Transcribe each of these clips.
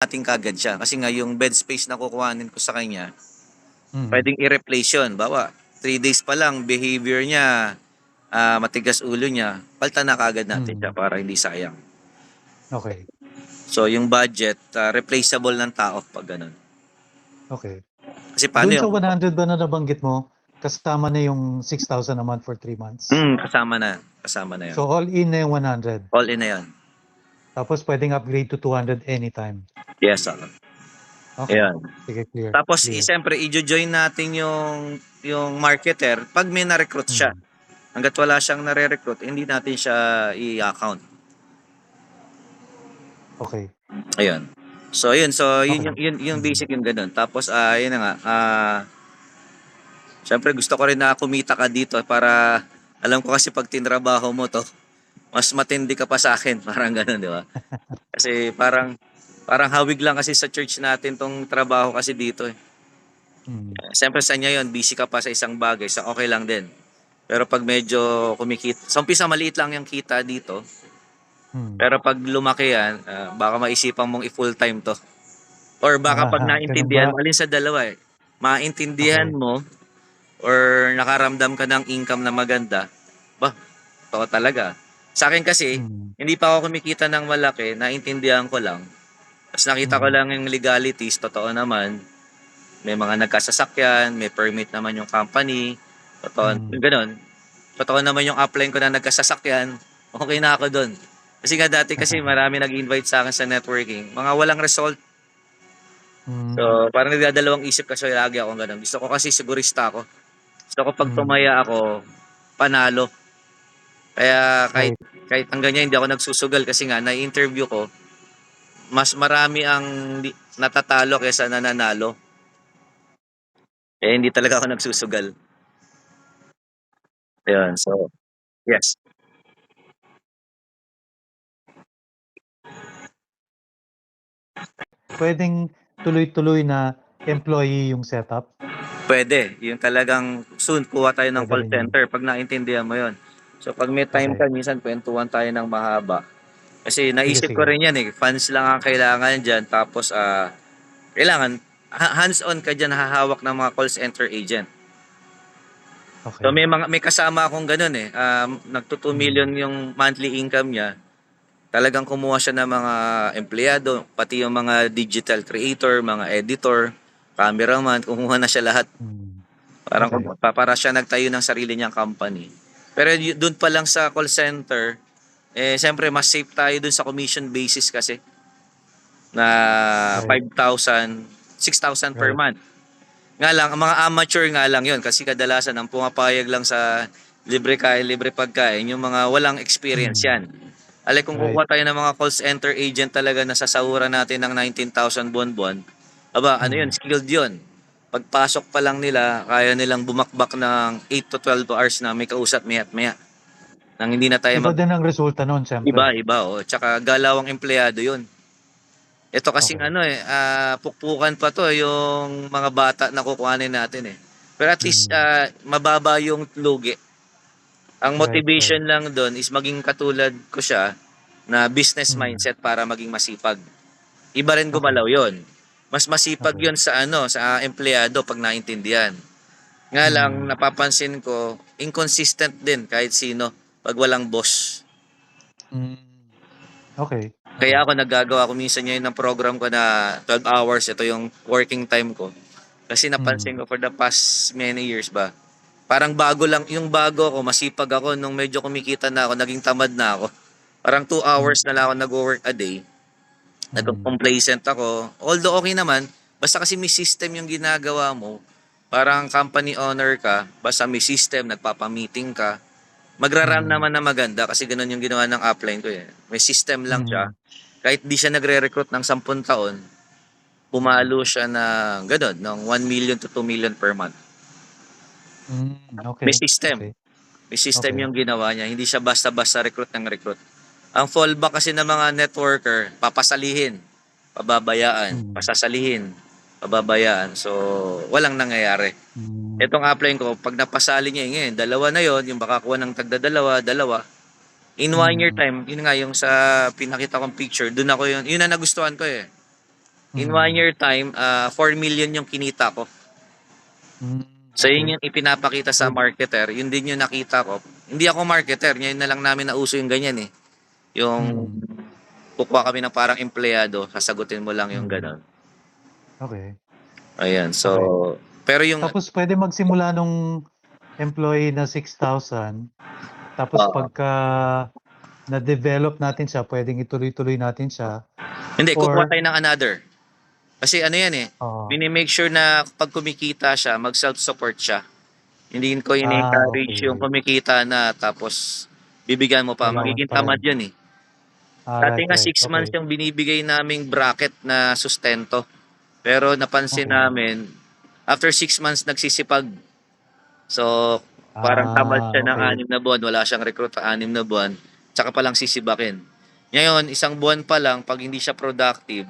natin kagad siya. Kasi nga yung bed space na kukuhanin ko sa kanya, Mm. pwedeng i-replace yun. Bawa, 3 days pa lang, behavior niya, matigas ulo niya, palitan na kagad natin siya Mm. para hindi sayang. Okay. So, yung budget, replaceable ng tao pag ganun. Okay. Kasi paano Doon sa yung, 100 ba na nabanggit mo, kasama na yung 6,000 a month for 3 months? kasama na. Kasama na yun. So all in na yung 100. All in na yun. Tapos pwedeng upgrade to 200 anytime. Yes, Okay. Ayan. Sige, clear. Tapos, Clear. siyempre, i-join natin yung marketer pag may na-recruit siya. Mm. Hanggat wala siyang nare-recruit, hindi natin siya i-account. Okay. Ayun. So, ayun. So, yun Okay. yung Mm. basic yung ganun. Tapos, yun na nga. Siyempre, gusto ko rin na kumita ka dito para alam ko kasi pag tinrabaho mo to, mas matindi ka pa sa akin. Parang ganun, di ba? Kasi parang hawig lang kasi sa church natin tong trabaho kasi dito eh. Mm. Siyempre sa inyo yun, busy ka pa sa isang bagay, so okay lang din. Pero pag medyo kumikita, sa umpisa maliit lang yung kita dito, Mm. pero pag lumaki yan, baka maisipan mong i-full time to. Or baka pag Ganun naintindihan ba? mo, alin sa dalawa eh, maintindihan Okay. mo or nakaramdam ka ng income na maganda, ba, to talaga. Sa akin kasi, Mm. hindi pa ako kumikita ng malaki, naintindihan ko lang. Tapos nakita ko Mm. lang yung legalities, totoo naman, may mga nagkasasakyan, may permit naman yung company, totoo, Mm. yung ganun. Totoo naman yung upline ko na nagkasasakyan, okay na ako dun. Kasi nga dati kasi marami nag-invite sa akin sa networking, mga walang result. Mm. So, parang nagdadalawang isip kasi lagi ako ganun. Gusto ko kasi sigurista ako. Gusto ko pag Mm. tumaya ako, panalo. Kaya kahit Right. kahit hanggang ngayon hindi ako nagsusugal kasi nga na-interview ko, mas marami ang natatalo kaysa nananalo. Eh hindi talaga ako nagsusugal. Ayun, so yes. Pwedeng tuloy-tuloy na employee yung setup? Pwede, yung talagang soon kuha tayo ng Pwede call rin yun. center pag naintindihan mo 'yon. So pag may time Okay. ka minsan kwentuhan tayo ng mahaba. Kasi Sige, naisip ko sige. rin 'yan eh, funds lang ang kailangan diyan tapos kailangan hands-on ka diyan hahawak ng mga call center agent. So Okay. may kasama akong gano'n eh, nagto 2 million Mm. yung monthly income niya. Talagang kumuha siya ng mga empleyado, pati yung mga digital creator, mga editor, cameraman, kumuha na siya lahat. Mm. Parang Okay. para siya nagtayo ng sarili niyang company. Pero doon pa lang sa call center, siyempre mas safe tayo doon sa commission basis kasi na Right. 5,000, 6,000 per Right. month. Nga lang, ang mga amateur nga lang yon kasi kadalasan ang pumapayag lang sa libre kain, libre pagkain, yung mga walang experience Mm. yan. Alay kung Right. kukuha tayo ng mga call center agent talaga na sasahuran natin ng 19,000 buwan-buwan, aba ano yun, Mm. skilled yun. Pagpasok pa lang nila, kaya nilang bumakbak ng 8 to 12 hours na may kausap maya't maya. Nang hindi na tayo Iba din ang resulta nun, siyempre. iba, oh. Tsaka galawang empleyado yun. Ito kasing Okay. pukpukan pa to yung mga bata na kukuhanin natin eh. Pero at least Mm. mababa yung lugi. Ang Right, right. motivation lang doon is maging katulad ko siya na business Mm. mindset para maging masipag. Iba rin Okay. gumalaw yon. Mas masipag Okay. yon sa empleyado pag naintindihan. Nga lang, Mm. napapansin ko, inconsistent din kahit sino pag walang boss. Mm. Okay. Kaya Okay. ako naggagawa ko minsan ngayon ng program ko na 12 hours, ito yung working time ko. Kasi napansin Mm. ko for the past many years ba, parang bago lang, yung bago ako, masipag ako nung medyo kumikita na ako, naging tamad na ako. Parang 2 Mm. hours na lang ako nag-work a day. Mm. Nag-complacent ako. Although okay naman, basta kasi may system yung ginagawa mo. Parang company owner ka, basta may system, nagpapa-meeting ka. Magra-run Mm. naman na maganda kasi ganun yung ginawa ng upline ko eh. May system lang siya. Mm. Kahit di siya nagre-recruit ng 10 taon, Mm. pumalo siya ng ganun, ng 1 million to 2 million per month. Mm. May Okay. system. Okay. May system Okay. yung ginawa niya. Hindi siya basta-basta recruit ng recruit. Ang fallback kasi ng mga networker, papasalihin, pababayaan, Mm. pasasalihin, pababayaan. So, walang nangyayari. Mm. Itong upline ko, pag napasali niya ngayon, dalawa na yon, yung makakuha ng tagda-dalawa, dalawa. In 1 year Mm. time, yun nga yung sa pinakita kong picture, dun ako yun ang nagustuhan ko eh. In 1 Mm. year time, 4 million yung kinita ko. Mm, So yun okay. yung ipinapakita sa Good. marketer, yun din yung nakita ko. Hindi ako marketer, ngayon na lang namin nauso yung ganyan eh. Yung Mm. kukuha kami ng parang empleyado, sasagutin mo lang yung Mm. gano'n. Okay. Ayan, so, Okay. pero yung, Tapos pwede magsimula nung employee na 6,000, tapos oo. pagka na-develop natin siya, pwedeng ituloy-tuloy natin siya Hindi, kukuha or tayo ng another. Kasi ano yan eh, oo. minimake sure na pag kumikita siya, mag-self-support siya. Hindi ko in-encourage yung Okay. kumikita na tapos bibigyan mo pa. Kailangan Magiging pa tamad rin. yun eh. Dati Right, nga right. 6 months Okay. yung binibigay naming bracket na sustento. Pero napansin Okay. namin, after 6 months nagsisipag. So, parang tamad siya ng Okay. 6 na buwan, wala siyang recruit 6 na buwan, tsaka palang sisibakin. Ngayon, 1 buwan pa lang, pag hindi siya productive,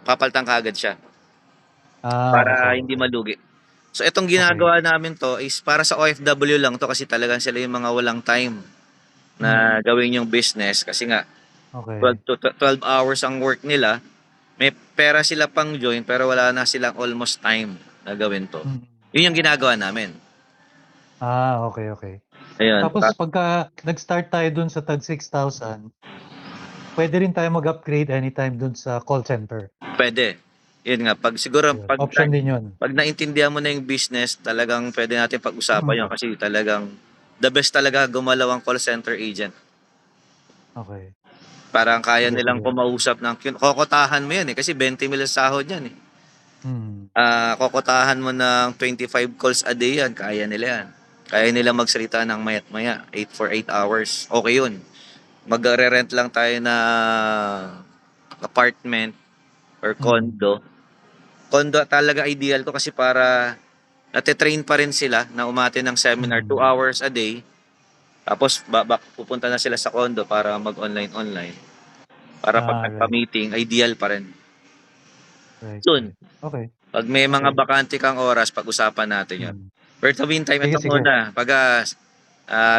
papaltan kaagad siya para Okay, hindi okay. malugi. So, itong Okay. ginagawa namin to is para sa OFW lang to kasi talagang sila yung mga walang time na Mm. gawin yung business kasi nga 12 Okay. to 12 hours ang work nila. May pera sila pang join pero wala na silang almost time na gawin to. Mm. Yun yung ginagawa namin. Okay, okay. Ayun. Tapos pagka nag-start tayo dun sa tag 6,000, pwede rin tayo mag-upgrade anytime dun sa call center. Pwede. Yun nga, pag siguro Yun. Option din yun. pag naintindihan mo na yung business, talagang pwede natin pag-usapan yun Mm. kasi talagang the best talaga gumalaw ang call center agent. Okay. Parang kaya Sige, nilang sige. kumausap ng kokotahan mo yan eh kasi 20 mil sahod yan eh. Mm. Kokotahan mo ng 25 calls a day yan, kaya nila yan. Kaya nila magsalita ng mayat maya, 8 for 8 hours. Okay yun. Magre-rent lang tayo na apartment or Mm. condo. Condo talaga ideal ko kasi para nate-train pa rin sila na umate ng seminar 2 Mm. hours a day. Tapos pupunta na sila sa condo para mag-online. Para pag Right. nagpa-meeting, ideal pa rin. Right, Yun, right. Okay. pag may mga Okay. bakante kang oras, pag-usapan natin yun. Mm. For the meantime, Sige, ito sige. muna. Pag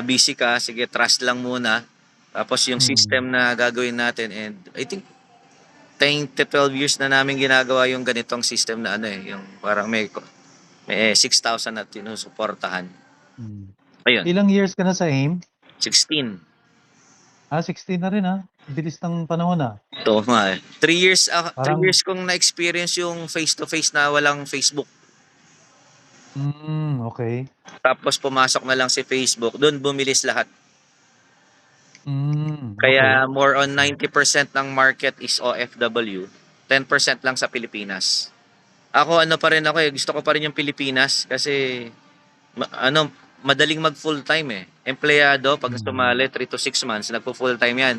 busy ka, sige, trust lang muna. Tapos yung Mm. system na gagawin natin and I think 10 to 12 years na namin ginagawa yung ganitong system na ano eh, yung parang may 6,000 na tinusuportahan. Mm. Ayun, Ilang years ka na sa AIM? 16. 16 na rin, Bilis ng panahon, Tama eh. 3 years, 3 years Parang kong na-experience yung face-to-face na walang Facebook. okay. Tapos pumasok na lang si Facebook, doon bumilis lahat. Okay. Kaya more on 90% ng market is OFW, 10% lang sa Pilipinas. Ako ano pa rin ako eh, gusto ko pa rin yung Pilipinas kasi madaling mag full time eh. Empleyado pag Mm. sumali 3 to 6 months, nagpo full time 'yan.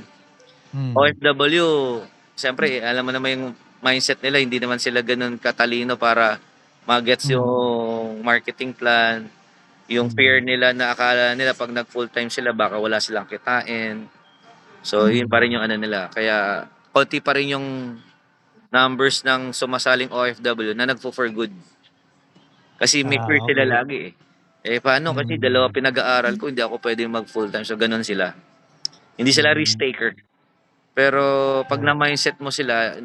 Mm. OFW, siyempre alam mo naman yung mindset nila, hindi naman sila ganoon katalino para magets Mm. yung marketing plan, yung fear Mm. nila na akala nila pag nag full time sila baka wala silang kitain. So, yun pa rin Mm. yung ano nila. Kaya, konti pa rin yung numbers ng sumasaling OFW na nagfo for good. Kasi may fear sila Okay. lagi eh. Eh, paano? Kasi dalawa Mm. pinag-aaral ko, hindi ako pwede mag full time. So, ganun sila. Hindi sila risk Hmm. taker. Pero, pag Right. na-mindset mo sila,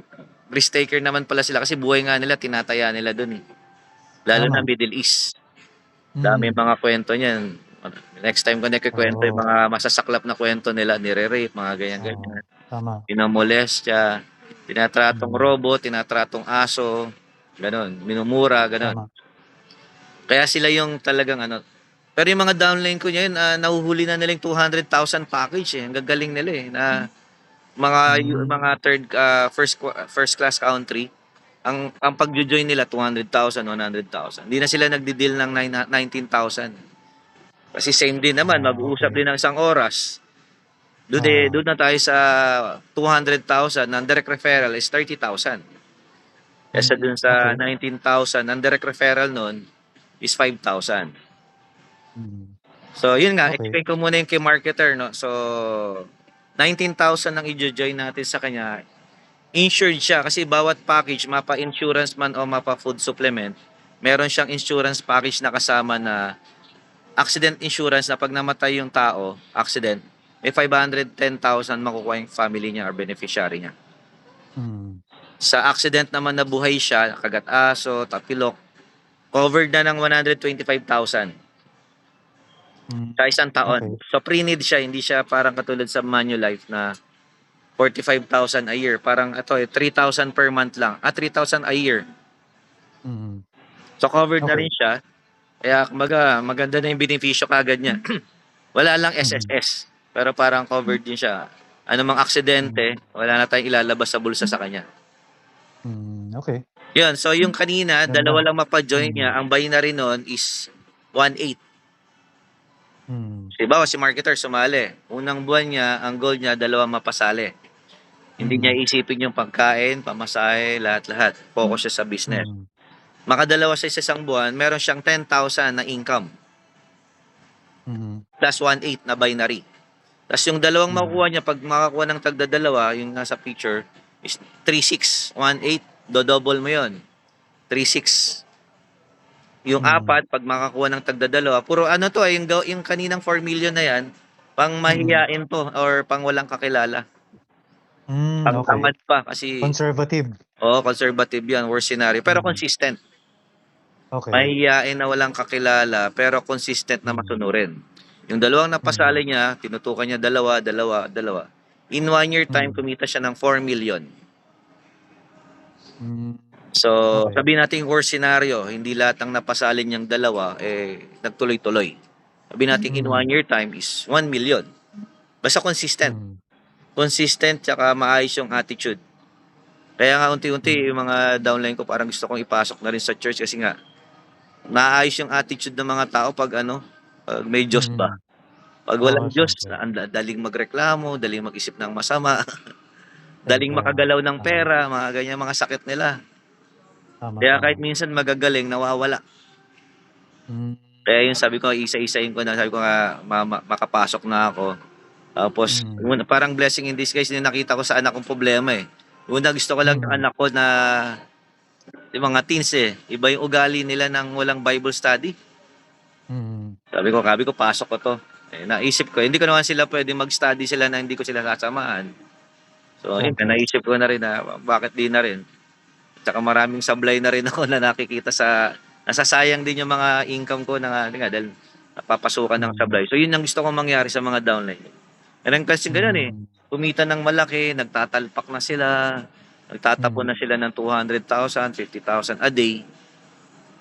risk taker naman pala sila kasi buhay nga nila, tinataya nila dun eh. Lalo na Tama. Middle East. Dami Mm. mga kwento niyan. Next time ko nagkikwento yung Oo. mga masasaklap na kwento nila, nire-rape, mga Oo. ganyan-ganyan. Tama. Minamolestya, tinatratong Mm. robot, tinatratong aso, gano'n, minumura, gano'n. Tama. Kaya sila yung talagang ano, pero yung mga downline ko ngayon, nahuhuli na nila yung 200,000 package eh. Ang gagaling nila eh, na mga Hmm. first class country. Ang pagjo-join nila 200,000, 100,000. Hindi na sila nagde-deal ng 19,000. Kasi same din naman, mag-uusap Okay. din ng isang oras. Doon Oo. na tayo sa 200,000, ang direct referral is 30,000. Kesa dun sa Okay. 19,000, ang direct referral nun is 5,000. Mm. So, yun nga, Okay. explain ko muna yung kay marketer, no? So, 19,000 ang i-join natin sa kanya. Insured siya kasi bawat package, mapa-insurance man o mapa-food supplement, meron siyang insurance package na kasama na accident insurance na pag namatay yung tao, accident, may 510,000 makukuha yung family niya or beneficiary niya. Mm. Sa accident naman na buhay siya, kagat aso, tapilok, covered na ng 125,000 Hmm, sa isang taon. okey. So pre-need siya, hindi siya parang katulad sa Manulife na 45,000 a year. Parang ito 3,000 per month lang. 3,000 a year. Mm, So covered na rin okey. siya. Kaya kumbaga maganda na yung benepisyo kaagad niya. Wala lang Mhm, SSS, pero parang covered din siya. Anumang aksidente, hmm, wala na tayong ilalabas sa bulsa sa kanya. okey. Yun, so yung kanina, dalawa Ganda. lang mapa-join niya. Mm, Ang binary nun is 1/8. mm, Halimbawa, si marketer sumali. Unang buwan niya, ang goal niya, dalawa mapasali. Hindi niya mm, isipin yung pagkain, pamasahe, lahat-lahat. Focus siya sa business. mm, Makadalawa siya sa isang buwan, meron siyang 10,000 na income mhm, plus 1/8 na binary. Tas yung dalawang mm, makukuha niya 'pag makakuha ng tagdadalawa, yung nasa picture is 3,600, 1,800, do-double mo 'yon, 3,600. Yung mm, 4 'pag makakuha ng tagdadalawa, puro ano 'to, yung kaninang 4,000,000 na 'yan, mm. pang-mahiyain 'to or pang walang kakilala, Okey. pang-tamad pa kasi Conservative. oo, conservative 'yan, worst scenario, pero Mm, consistent. okey. Mahiyain na walang kakilala, pero consistent na Mm, masunurin. Yung dalawang napasali mm, niya, tinutukan niya dalawa, dalawa, dalawa. In 1 year time, mm, kumita siya ng 4,000,000. hmm, So, okey. sabihin nating worst scenario, hindi lahat ng napasali niyang dalawa, nagtuloy-tuloy. Sabihin natin in Mm, 1 year time is 1,000,000. Basta consistent. mm, Consistent tsaka maayos yung attitude. Kaya nga unti-unti hmm, yung mga downline ko parang gusto kong ipasok na rin sa church kasi nga naayos yung attitude ng mga tao 'pag ano, 'pag may Diyos ba. mm. 'Pag Oo, walang Diyos, siyempre. ang daling magreklamo, daling mag-isip ng masama, daling Siyempre nga. makagalaw ng Tama, pera, mga ganyang mga sakit nila. tama, Kaya kahit tama. minsan magagaling, nawawala. Hmm, Kaya yung sabi ko, isa-isahin ko na, sabi ko nga, makapasok na ako. Tapos, mm, parang blessing in disguise din nakita ko sa anak kong problema eh. Una gusto ko lang yung mm, anak ko na, yung mga teens iba yung ugali nila ng walang Bible study. mm, Sabi ko, pasok ko to. Naisip ko, hindi ko naman sila pwede mag-study sila na hindi ko sila sasamahan. So, yun, siyempre. naisip ko na rin na bakit di na rin. Tsaka maraming sablay na rin ako na nakikita nasasayang din yung mga income ko na nga dahil napapasukan ng Mm, sablay. So, yun ang gusto kong mangyari sa mga downline. Meron kasi gano'n hmm, kumita ng malaki, nagtatalpak na sila, nagtatapon mm, na sila ng 200,000, 50,000 a day.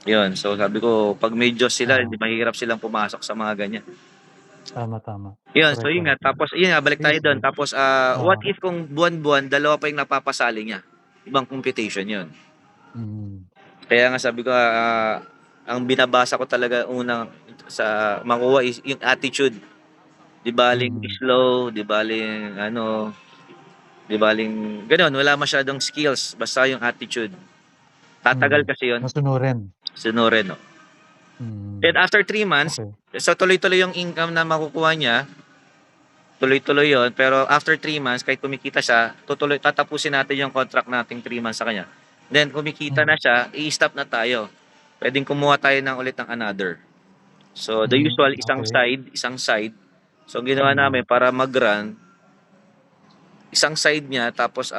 Yun, so sabi ko, 'pag may Diyos sila, hindi oo. mahirap silang pumasok sa mga ganyan. Tama, tama. Yun, so Korek, yun nga, korek. tapos yun nga, balik Sige, tayo dun. sige. Tapos, what Oo, if kung buwan-buwan, dalawa pa yung napapasali niya? Ibang computation yun. mm, Kaya nga sabi ko, ang binabasa ko talaga unang sa makuha is yung attitude. 'Di baling mm, slow, 'di baling ano, 'di baling gano'n, wala masyadong skills, basta yung attitude. Tatagal mm. kasi yun, Masunurin. sunurin 'no. Mm, Then after 3 months, okey. so tuloy-tuloy yung income na makukuha niya, tuloy-tuloy yun, pero after 3 months kahit kumikita siya, tatapusin natin yung contract nating 3 months sa kanya. Then kumikita na Mm, siya, i-stop na tayo. Puwedeng kumuha tayo ng ulit ng another. So, the usual okey. isang side. So, ang ginawa Mm, namin para mag-run, isang side niya tapos,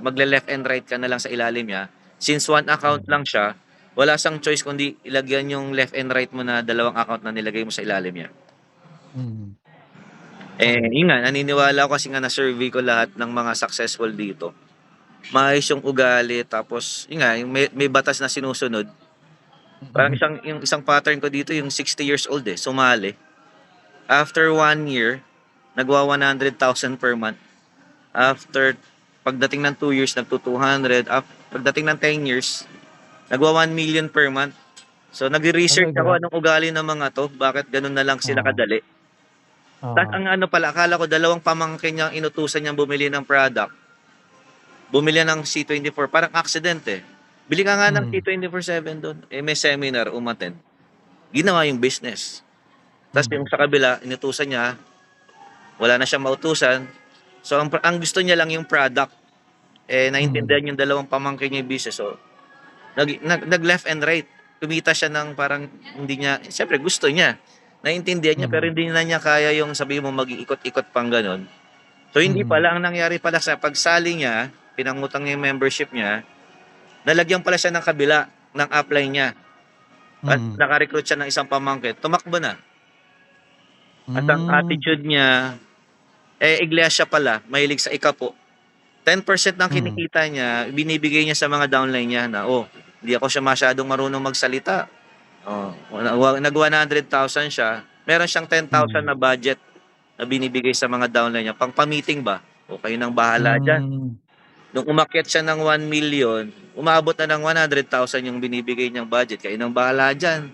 magle-left and right ka na lang sa ilalim niya. Since one account mm, lang siya, wala siyang choice kundi ilagyan yung left and right mo na dalawang account na nilagay mo sa ilalim niya. mm, okey. Yun nga, naniniwala ako kasi nga na-survey ko lahat ng mga successful dito. Maayos yung ugali tapos yun nga, yung may batas na sinusunod. Parang yung isang pattern ko dito yung 60 years old, sumali. After 1 year, nagwa 100,000 per month. After pagdating ng 2 years, nagtu-200. Pagdating ng 10 years, nagwa 1,000,000 per month. So, nagre-research ako Talaga? anong ugali ng mga 'to, bakit gano'n na lang sila Oo, kadali. Ta's oo, ang ano pala, akala ko dalawang pamangkin niyang inutusan niyang bumili ng product, bumili ng C24, parang accident. Bili ka nga ng mm, C24/7 do'n, may seminar, umattend. Ginawa yung business. Ta's yung mm, sa kabila, inutusan niya, wala na siyang mautusan. So, ang gusto niya lang yung product. mm, Naintindihan yung dalawang pamangkin niya yung business. So, nag-left and right. Kumita siya ng parang hindi niya, siyempre gusto niya. Naintindihan niya pero mm, hindi na niya kaya yung sabi mo mag-iikot-ikot pang gano'n. So, hindi mm, pala, ang nangyari pala sa pagsali niya, pinangutang niya yung membership niya, nalagyan pala siya ng kabila ng upline niya. At Mm. naka-recruit siya ng isang pamangkin, tumakbo na. At ang Hmm. attitude niya, iglesia pala, mahilig sa ikapo. 10% ng Mm. kinikita niya, binibigay niya sa mga downline niya na, hindi ako siya masyadong marunong magsalita. Nag-100,000 siya, meron siyang 10,000 Mm. na budget na binibigay sa mga downline niya, pang pa-meeting ba? O kayo nang bahala diyan. Hmm. Nung umakyat siya ng 1,000,000, umabot na ng 100,000 yung binibigay niyang budget. Kayo nang bahala diyan.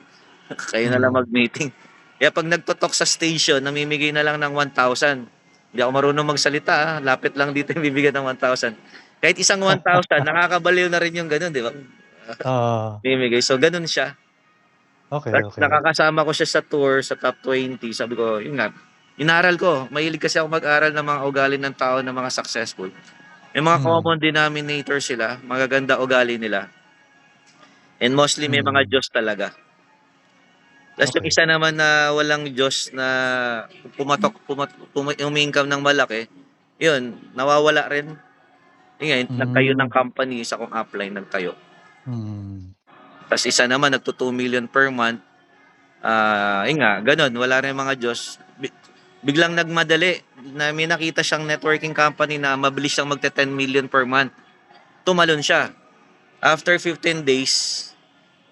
Kayo na lang Mm. mag-meeting. Kaya pag nagtotok sa station, namimigay na lang ng 1,000. Hindi ako marunong magsalita, lapit lang dito yung bibigyan ng 1,000. Kahit isang 1,000, nakakabaliw na rin yung gano'n, di ba? Oo. Namimigay. So, gano'n siya. Okey, Tapos okey. nakakasama ko siya sa tour, sa top 20. Sabi ko, yun nga, inaral ko. Mahilig kasi ako mag-aral ng mga ugali ng tao na mga successful. May mga Mm. common denominator sila, magaganda ugali nila. And mostly may mga Mm. Diyos talaga. Tapos yung Okey. isa naman na walang Diyos na umi-income ng malaki, yun, nawawala rin. Yun nga, nagtayo ng Hmm. company, isa kong upline nagtayo. Mm. Tapos isa naman nagto 2,000,000 per month. Yun nga, ganun, wala rin mga Diyos. Biglang nagmadali na may nakita siyang networking company na mabilis siyang magte 10,000,000 per month. Tumalon siya. After 15 days,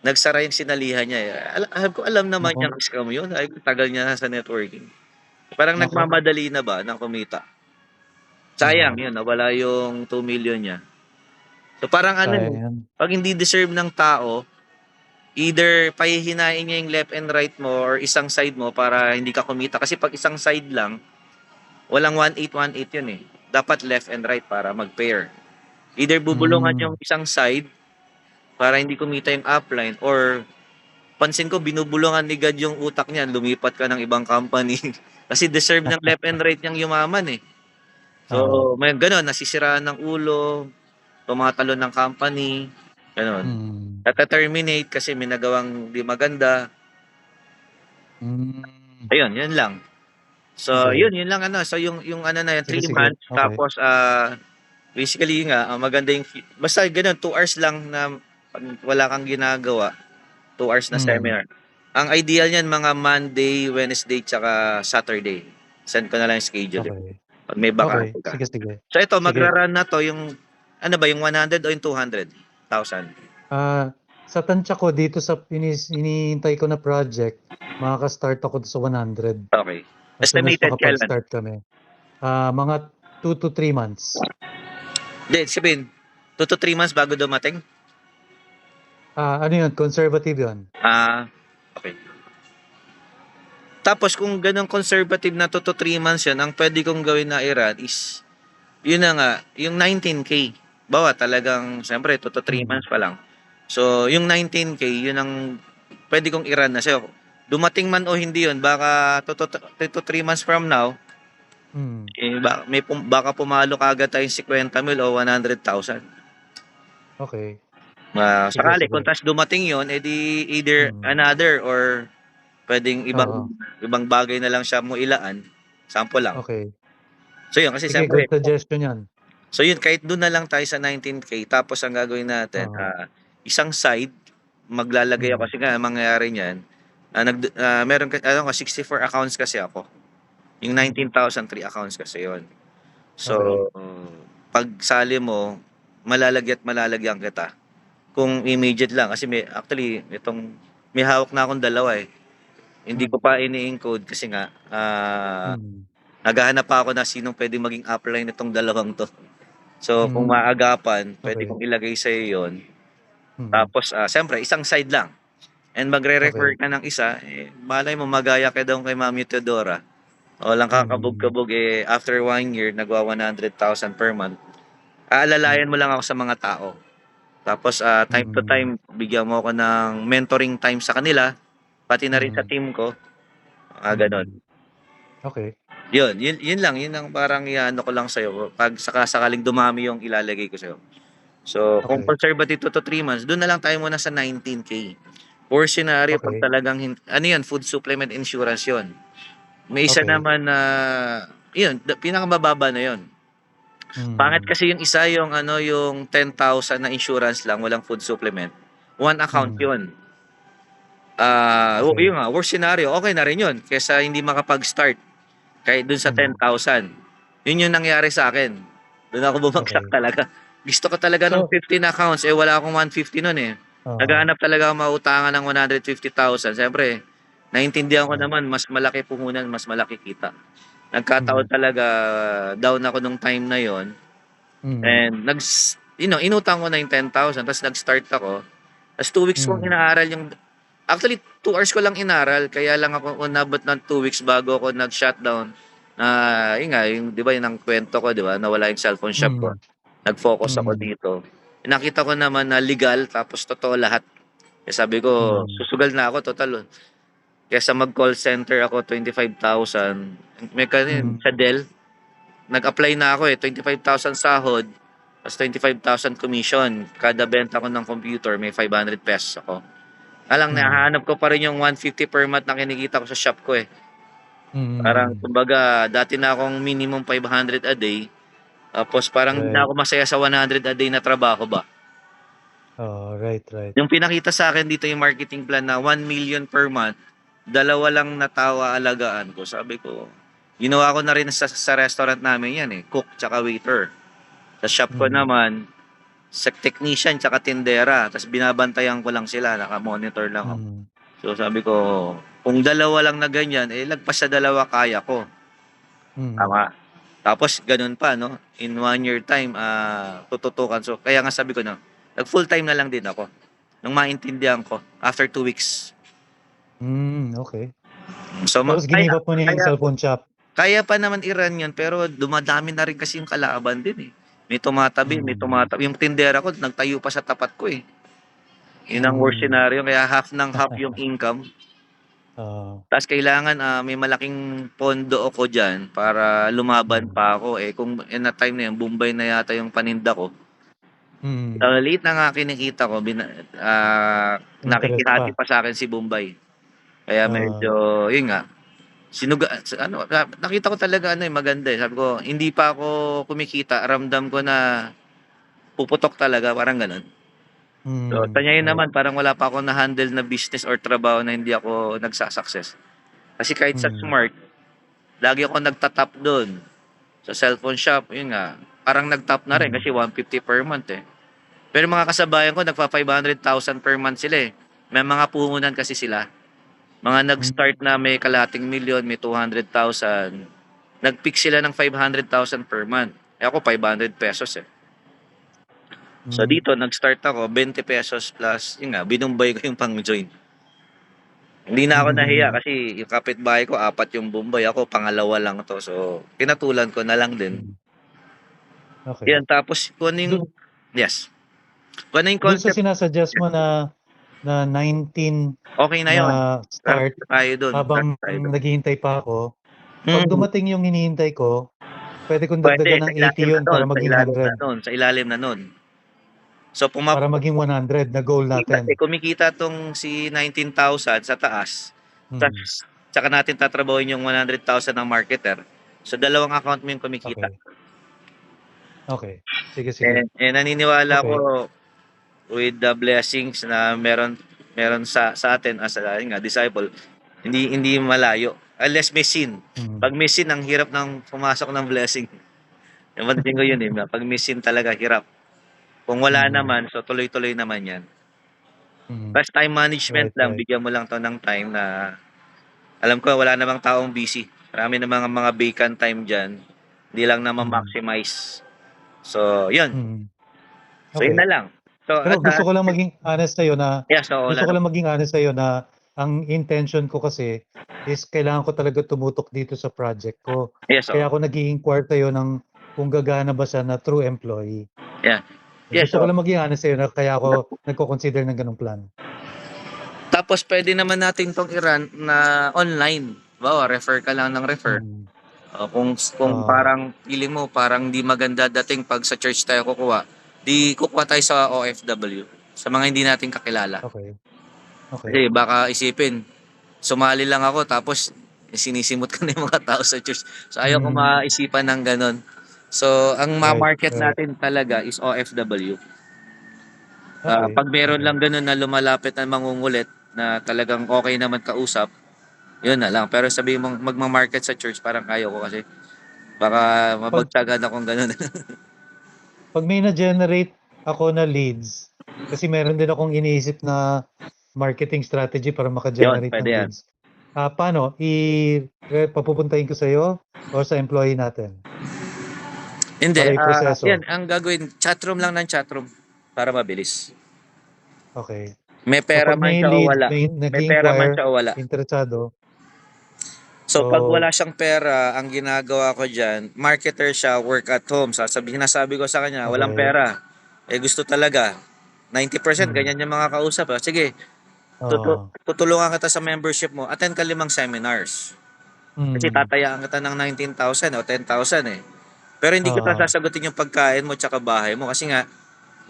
nagsara yung sinalihan niya. Alam naman Naku, niyang scam yun. Ay, tagal niya na sa networking. Parang naku. nagmamadali na ba ng kumita. Sayang Oo, yun, nawala yung 2,000,000 niya. So parang ano sayang 'yan. pag hindi deserve ng tao, either pahihinain niya yung left and right mo or isang side mo para hindi ka kumita. Kasi pag isang side lang, walang 1-8 yun eh. Dapat left and right para mag-pair. Either bubulungan yung Hmm. isang side para hindi kumita yung upline, or pansin ko binubulungan ni God yung utak niya, lumipat ka ng ibang company. Kasi deserve ng left and right niyang yumaman eh. Oo. So, may gano'n, nasisiraan ng ulo, tumatalon ng company, gano'n. Mm. Nata-terminate kasi may nagawang di maganda. Hmm. Ayun, yun lang. So, Okey. yun lang ano. So, yung ano na yun, Sige, 3 sige. months. Okey. Tapos, basically yun nga, maganda yung, basta gano'n, 2 hours lang na pag wala kang ginagawa, 2 hours na Mm. seminar. Ang ideal niyan, mga Monday, Wednesday, tsaka Saturday. Send ko na lang yung schedule. Okey. Pag may Okey. bakante ka. Sige, sige. So, ito, Sige. magra-run na to, yung, ano ba, yung 100 o yung 200,000? Sa tantya ko dito sa hinihintay ko na project, makaka-start ako sa 100 Okay. as soon as Estimated kailan? makapag-start kami. Mga 2 to 3 months. Hindi, sabihin, 2 to 3 months bago dumating? Ano 'yun, conservative 'yun. Okay. Tapos kung gano'ng conservative na 2 to 3 months 'yun, ang puwede kong gawin na i-run is, yun na nga, yung 19K. Bawa talagang siyempre 2 to 3 Mm. months pa lang. So, yung 19K, yun ang puwede kong i-run na sa'yo. Dumating man o hindi yun, baka 2 to 3 months from now, Mm. baka pumalo kaagad tayong 50,000 o 100,000. Okey. Sige, Sakali kung sige. ta's dumating yun, edi either Mm. another or puwedeng ibang Oo. ibang bagay na lang siya mo ilaan, sample lang. Okey. So yun, kasi Sige, good siyempre, suggestion 'yan. so yun, kahit dun na lang tayo sa 19K, tapos ang gagawin natin, Oo. isang side, maglalagay ako Mm. kasi nga ang mangyayari niyan, meron ano ko 64 accounts kasi ako. Yung Mm. 19,000, 3 accounts kasi yun. Okey. So, pag sali mo, malalagyan kita. Kung immediate lang, kasi may hawak na akong dalawa eh. Hindi ko Mm. pa ini-encode kasi nga, Mm. naghahanap pa ako na sinong puwedeng maging upline nitong dalawang 'to. So, kung Hmm. maagapan, puwede Okey. kong ilagay sa'yo 'yun. Mm. Tapos, siyempre isang side lang, and magre-refer Okey. ka ng isa, malay mo magaya ka daw kay Mami Teodora. Walang Mm. kakabog-kabog, after 1 year nagwa-100,000 per month. Hmm. Aalalayan mo lang ako sa mga tao. Tapos, time to Mm. time bigyan mo ako ng mentoring time sa kanila, pati na rin sa Mm. team ko, gano'n. Mm. Okey. Yun lang, yun ang parang i-aano ko lang sa'yo, 'pag saka-sakaling dumami yung ilalagay ko sa'yo. So, kung Okey. conservative 2 to 3 months, dun na lang tayo muna sa 19K. Worst scenario 'pag Okey. talagang ano yun, food supplement insurance yun. May isa Okey. naman na yun, pinakamababa na yun. Pangit Mm. kasi yung isa, yung ano, yung 10,000 na insurance lang, walang food supplement. One account Mm. yun. Okay. Yun nga, worst scenario, okay na rin yun. Kesa hindi makapag-start kahit dun sa Mm. 10,000. Yun yung nangyari sa akin. Doon ako bumagsak Okay. talaga. Gusto ko talaga ng So, 15 accounts, eh wala akong 150 nun eh. oo. Naghahanap talaga ako mautangan ng 150,000. Siyempre, naintindihan ko Oo. naman, mas malaki puhunan, mas malaki kita. Nagkataon Mm. talaga, down ako nung time na yon. Mm. And inutang ko na yung 10,000 tapos nag-start ako. Tapos 2 weeks kong Mm. inaaral yung actually 2 hours ko lang inaral kaya lang ako umabot ng 2 weeks bago ako nag-shutdown na yun nga, yung 'di ba yun ang kwento ko 'di ba, nawala yung cellphone shop ko. Mm. Nag-focus ako Mm. dito. Nakita ko naman na legal tapos totoo lahat. Kaya sabi ko, Mm. susugal na ako total. Kaysa mag-call center ako 25,000. May kanin Mm. sa Dell, nag-apply na ako eh, 25,000 sahod, tapos 25,000 commission. Kada benta ko ng computer, may 500 pesos ako. Alang Mm. nahahanap ko pa rin yung 150 per month na kinikita ko sa shop ko eh. Parang Mm. kumbaga, dati na akong minimum 500 a day, tapos parang hindi na Right. ako masaya sa 100 a day na trabaho ba. Oo, right, right. Yung pinakita sa akin dito yung marketing plan na 1 million per month, dalawa lang na tawa alagaan ko. Sabi ko, ginawa ko na rin sa restaurant namin yan eh, cook tsaka waiter. Sa shop ko Mm. naman, sa technician tsaka tindera, tapos binabantayan ko lang sila, naka-monitor lang ako. Mm. So sabi ko, kung dalawa lang na ganyan, eh lagpas sa dalawa kaya ko. Mm. Tama. Tapos ganun pa, no? In 1 year time, tututukan. So kaya nga sabi ko na, nag full time na lang din ako. Nung maintindihan ko, after 2 weeks. Okay. So Tapos kaya, ginive up mo na yung kaya, cellphone shop? kaya pa naman i-run yun, pero dumadami na rin kasi yung kalaban din eh. May tumatabi, may Mm. tumatabi. Yung tindera ko, nagtayo pa sa tapat ko eh. Yun ang worst Mm. scenario, kaya half ng half yung income. Oo. Ta's kailangan, may malaking pondo ako diyan para lumaban Mm. pa ako, eh, kung in na time na yun Bombay na yata yung paninda ko. Mm. Liit na nga kinikita ko Interest nakikihati pa? pa sa'kin si Bombay. Kaya Oo. medyo yun nga, nakita ko talaga ano, eh, maganda, eh. Sabi ko, hindi pa ako kumikita, ramdam ko na puputok talaga, parang gano'n. So, tanyayin Right. naman parang wala pa akong na-handle na business or trabaho na hindi ako nagsa-success. Kasi kahit sa Mm. Smart, lagi ako nagta-top dun. Sa cellphone shop, yun nga, parang nag-top na rin Mm. kasi 150 per month eh. Pero mga kasabayan ko, nagpa 500,000 per month sila eh. May mga puhunan kasi sila. Mga nag-start Hmm. na may kalahating milyon, may 200,000. Nag-pick sila ng 500,000 per month. Eh ako, 500 pesos eh. So Hmm. dito, nag-start ako, 20 pesos plus, yun nga, binumbay ko yung pang-join. Hindi na ako nahiya Mm. kasi yung kapitbahay ko, 4 yung Bombay. Ako, pangalawa lang to. So, pinatulan ko na lang din. Mm. Okay. Yan, tapos kung ano yung, Dun yes, kung ano yung dun sa concept, sina-suggest mo na 19 okay na na yun. Start start tayo dun, start habang tayo dun. naghihintay pa ako, 'pag Mm, dumating yung hinihintay ko, puwede kong pwede, dagdagan sa ng 80 ilalim na yun nun, para sa maging ilalim na 100, nun, sa ilalim na nun. So, para maging 100 na goal kasi natin. kumikita tong si 19,000 sa taas, Mm. tas tsaka natin tatrabahuin yung 100,000 ng marketer. So, dalawang account mo yung kumikita. Okay. Okay. Sige, sige. Naniniwala Okay. ko with the blessings na meron sa atin as yun nga, disciple, hindi malayo unless may sin. Mm. 'Pag may sin, ang hirap ng pumasok ng blessing. Napansin ko yun, eh, 'pag may sin talaga hirap. Kung wala Mm. naman, so tuloy-tuloy naman 'yan. Mm. Basta time management Right, lang, right. bigyan mo lang 'to ng time na alam ko wala namang taong busy. Marami namang mga vacant time diyan, hindi lang Mm. nama-maximize. So, 'yun. Mm. So, 'yun Okay. na lang. So, Pero yes, so wala gusto ko na. lang maging honest sa'yo na ang intention ko kasi is kailangan ko talaga tumutok dito sa project ko. Yes, oo. Kaya ako nag-i-inquire sa'yo ng kung gagana ba siya na true employee. Yeah. Yes, Gusto ko oo. lang maging honest sa'yo na kaya ako nagko-consider ng gano'ng plan. Tapos puwede naman natin 'tong i-run na online. Halimbawa, refer ka lang ng refer. Mm. Kung Oo. parang feeling mo parang di maganda dating 'pag sa church tayo kukuha, di kukuha tayo sa OFW, sa mga hindi natin kakilala. Okay. Okay. Kasi baka isipin, sumali lang ako tapos sinisimot ko na yung mga tao sa church. So ayaw ko Mm. maisipan ng gano'n. So, ang Right, ma-market right. natin talaga is OFW. Okay, Pag meron okay. lang ganun na lumalapit na mangungulit na talagang okay naman kausap, yun na lang. Pero sabihin mong magma-market sa church, parang ayaw ko kasi baka Pag mabagsagan akong ganun. pag may na-generate ako na leads, kasi meron din akong iniisip na marketing strategy para Yun, maka-generate pwede ng yan. leads. Paano? Papupuntahin ko sa'yo or sa employee natin Hindi, para iproseso? yan, ang gagawin, chatroom lang ng chatroom para mabilis. Okay. May So pera pag man may siya o lead, wala. may May pera man nag-inquire, siya o wala. interesado, So, pag wala so siyang pera, ang ginagawa ko dyan, marketer siya, work at home. Sinasabi ko sa kanya, walang okay. pera. Eh, gusto talaga. 90% Hmm. ganyan yung mga kausap. Sige, Oo. tutulungan kita sa membership mo. Attend ka 5 seminars. Kasi Hmm. tatayaan kita ng 19,000 o 10,000 eh. Pero hindi ko Oo. sasagutin yung pagkain mo tsaka bahay mo kasi nga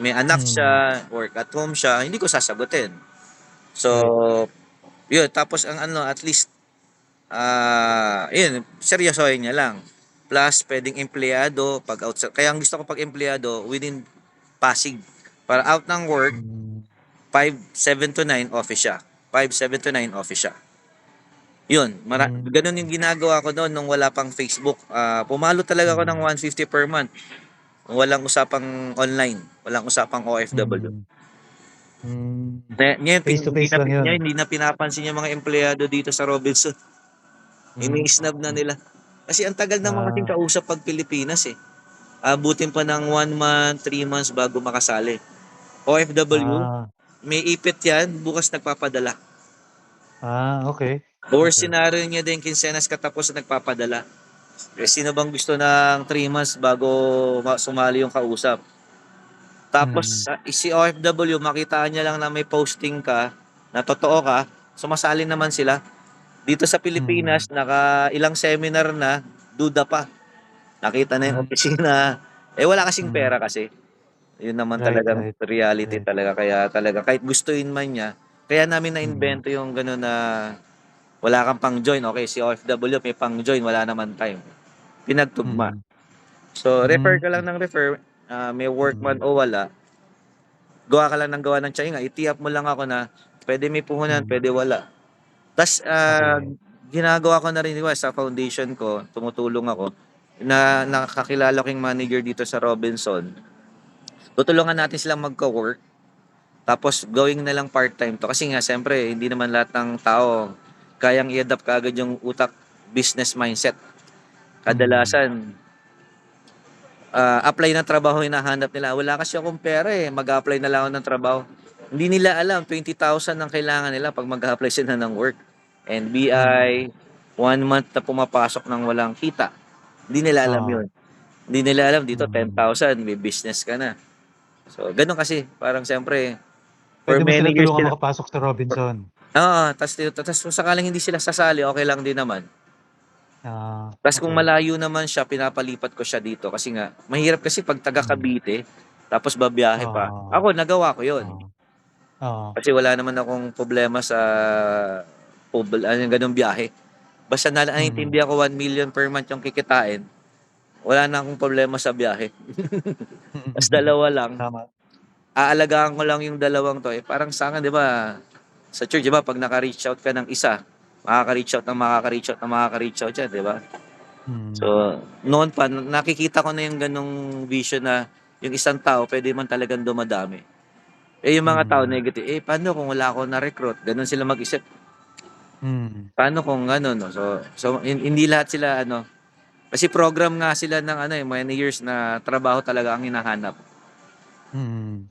may anak Hmm. siya, work at home siya, hindi ko sasagutin. So, Right. yun. Tapos ang ano, at least, yun, seryosohin niya lang. Plus, pwedeng empleyado, pag outside. Kaya ang gusto ko pag empleyado, within Pasig. Para out ng work, Hmm. 7 to 9 office siya. 7 to 9 office siya. Yun, Hmm. ganun yung ginagawa ko noon nung wala pang Facebook. Pumalo talaga ako ng Hmm. 150 per month. Walang usapang online, walang usapang OFW. Hmm. Hmm. Ngayon, Face to face lang yun. hindi na pinapansin yung mga empleyado dito sa Robinson. Hmm. Ini-snub na nila. Kasi ang tagal naman kasing Ah. kausap pag Pilipinas eh. Abutin pa ng 1 month, 3 months bago makasali. OFW, Ah. may ipit yan, bukas nagpapadala. Okay. Worst Okay. scenario niya din, kinsenas katapos na nagpapadala. Eh, sino bang gusto ng 3 months bago sumali yung kausap? Tapos Hmm. si OFW, makitaan niya lang na may posting ka, na totoo ka, sumasali naman sila. Dito sa Hmm. Pilipinas, naka ilang seminar na, duda pa. Nakita na yung Hmm. opisina. Eh wala kasing Hmm. pera kasi. Yun naman Right, talagang right, reality right. talaga. Kaya talaga, kahit gustuin man niya, kaya namin Hmm. na-invento yung gano'n na wala kang pang join. Okay, si OFW may pang join, wala naman time. Pinagtugma. Hmm. So, refer Hmm. ka lang ng refer, may work Hmm. man o wala, gawa ka lang ng gawa ng tiyahinga, i-tee-up mo lang ako na pwede may puhunan, Hmm. pwede wala. Tas, Okay. ginagawa ko na rin diba, sa foundation ko, tumutulong ako, na nakakilala ko yung manager dito sa Robinson. Tutulungan natin silang magka-work, tapos gawing na lang part-time to. Kasi nga, siyempre, hindi naman lahat ng tao kayang i-adapt kaagad yung utak business mindset. Hmm. Kadalasan, apply ng trabaho hinahanap nila. Wala kasi akong pera eh. Mag-apply na lang ako ng trabaho. Hindi nila alam, 20,000 ang kailangan nila pag mag-apply sila ng work. Hmm. NBI, 1 month na pumapasok ng walang kita. Hindi nila alam Oo. yun. Hindi nila alam dito, Hmm. 10,000, may business ka na. So, ganun kasi. Parang siyempre, for Puwede mo many sila years tulungan sila. makapasok sa Robinson. Oo, tas kung sakaling hindi sila sasali, okay lang din naman. Tas kung Okay. malayo naman siya, pinapalipat ko siya dito kasi nga, mahirap kasi pag taga Hmm. Cavite, tapos babiyahe pa. Oo. Ako, nagawa ko yun. Oo. Oo. Kasi wala naman akong problema sa yung ganung biyahe. Basta Mm. naiintindihan ko 1 million per month yung kikitain, wala na akong problema sa biyahe. Tas dalawa lang, Tama. aalagaan ko lang yung dalawang 'to, eh, parang sa'kin 'di ba, sa church 'di ba 'pag naka-reach out ka ng isa, makaka-reach out ng makaka-reach out ng makaka-reach out yan 'di ba? Mm. So, noon pa nakikita ko na yung gano'ng vision na yung isang tao puwede man talagang dumadami. Eh, yung mga tao Mm. negative, "Eh, paano kung wala akong na-recruit?" Gano'n sila mag-isip. Mm. Paano kung ano 'no, so hindi lahat sila ano, kasi program nga sila ng ano, eh, many years na trabaho talaga ang hinahanap. Mm.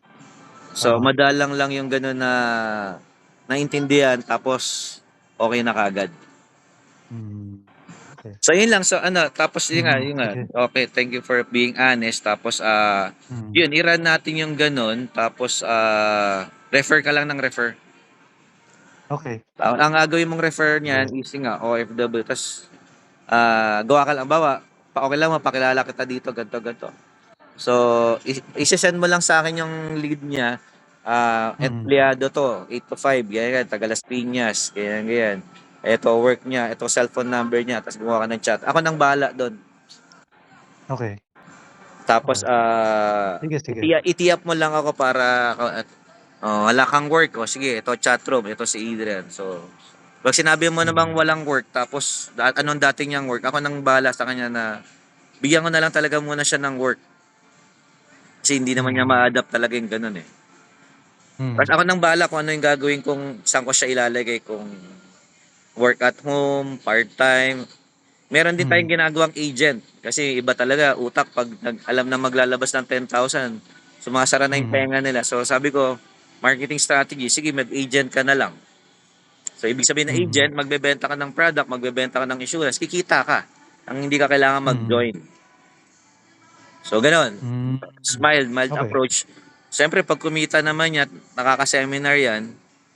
So, Tama. madalang lang yung gano'n na naintindihan tapos okey na kaagad. Mm. Okey. So, yun lang. So, ano, tapos yun nga, Sige. okey, thank you for being honest. Tapos, Mm. yun, i-run natin yung gano'n tapos, refer ka lang ng refer. Okey. Ang gagawin mong refer niyan Sige. is yun nga, OFW ta's, gawa ka lang halimbawa, okey lang mapakilala kita dito, ganito, ganito. So, ise-send mo lang sa'kin yung lead niya, Mm. empleyado 'to, 8 to 5, ganyan, taga Las Piñas, ganyan, ganyan. Eto work niya, eto cellphone number niya, ta's gumawa ka ng chat. Ako nang bahala dun. Okey. Tapos, Okay. Sige, sige. iti-up mo lang ako para, wala kang work. O sige, ito chatroom, ito si Adrian. So, pag sinabi mo namang Mm. walang work, tapos anong dating niyang work, ako nang bahala sa kanya na bigyan ko na lang talaga muna siya ng work. Kasi hindi naman niya Mm. ma-adapt talaga yung ganun eh. Tapos Mm. ako nang bahala kung ano yung gagawin kung saan ko siya ilalagay, kung work at home, part-time. Meron din tayong Mm. ginagawang agent. Kasi iba talaga, utak, pag alam na maglalabas ng 10,000, sumasara na yung Mm. tenga nila. So sabi ko, marketing strategy, sige, mag-agent ka na lang. So ibig sabihin na Mm. agent, magbebenta ka ng product, magbebenta ka ng insurance, kikita ka. Ang hindi ka kailangan Mm. mag-join. So ganon. Mm. Mild Okay. approach. Siyempre, pag kumita naman niya, nakaka-seminar yan,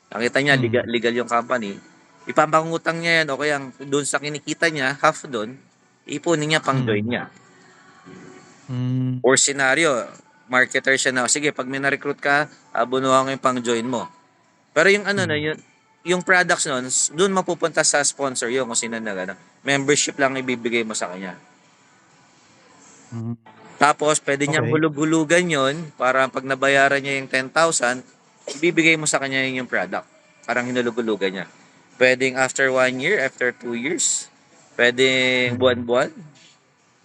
nakita niya, legal, Mm. legal yung company, ipapangutang niya yan, o kaya doon sa kinikita niya, half doon, ipunin niya pang join Mm. niya. Hmm. Or scenario, marketer siya na, sige, pag may na-recruit ka, abunuhan ko yung pang join mo. Pero yung ano na, Mm. yung products nun, doon mapupunta sa sponsor yun, kung sino na gano'n. Membership lang ibibigay mo sa kanya. Hmm. Tapos, pwede niyang Okay. hulug-hulugan yon para pag nabayaran niya yung 10,000, ibibigay mo sa kanya yung product. Parang hinulug-hulugan niya. Pwedeng after 1 year, after 2 years, pwedeng Mm. buwan-buwan.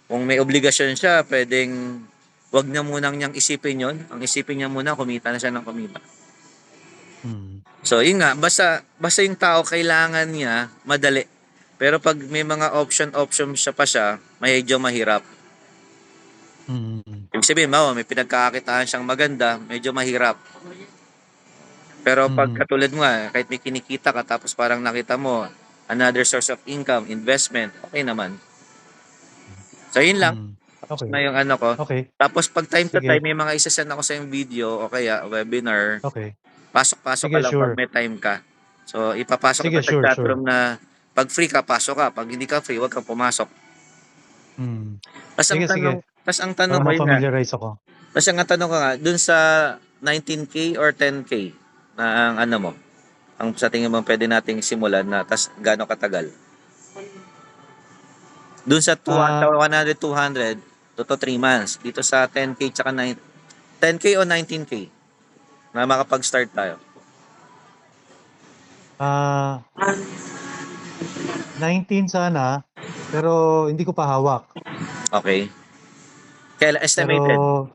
Kung may obligasyon siya, pwedeng wag na munang niyang isipin yon. Ang isipin niya muna, kumita na siya ng kumita. Mm. So, yun nga, basta yung tao kailangan niya madali. Pero pag may mga option siya pa siya, medyo mahirap. Mm. Ibig sabihin, may pinagkakakitaan siyang maganda, medyo mahirap. Pero pag Mm. katulad mo nga, kahit may kinikita ka tapos parang nakita mo another source of income, investment, okay naman. So yun lang, Mm. tapos Okay. na yung ano ko. Okay. Tapos pag time to time, Sige. may mga isasend ako sa yung video o kaya webinar, Okay. pasok-pasok ka Sige, lang pag sure. may time ka. So ipapasok Sige, kita sa sure, sure. chatroom na pag free ka, pasok ka. Pag hindi ka free, wag kang pumasok. Mm. Tapos ang Sige, tanong, sige. tapos ang Para tanong ko yun nga, ma-familiarize ako. tapos ang tanong ko nga, dun sa 19K or 10K na ang ano mo, ang sa tingin mo pwede nating simulan na tas gaano katagal? Doon sa Ah, 100, 200, 2 to 3 months. Dito sa 10K tsaka 10K o 19K na makapag-start tayo. ah, 19 sana, pero hindi ko pa hawak. Okay. Kaya estimated. Pero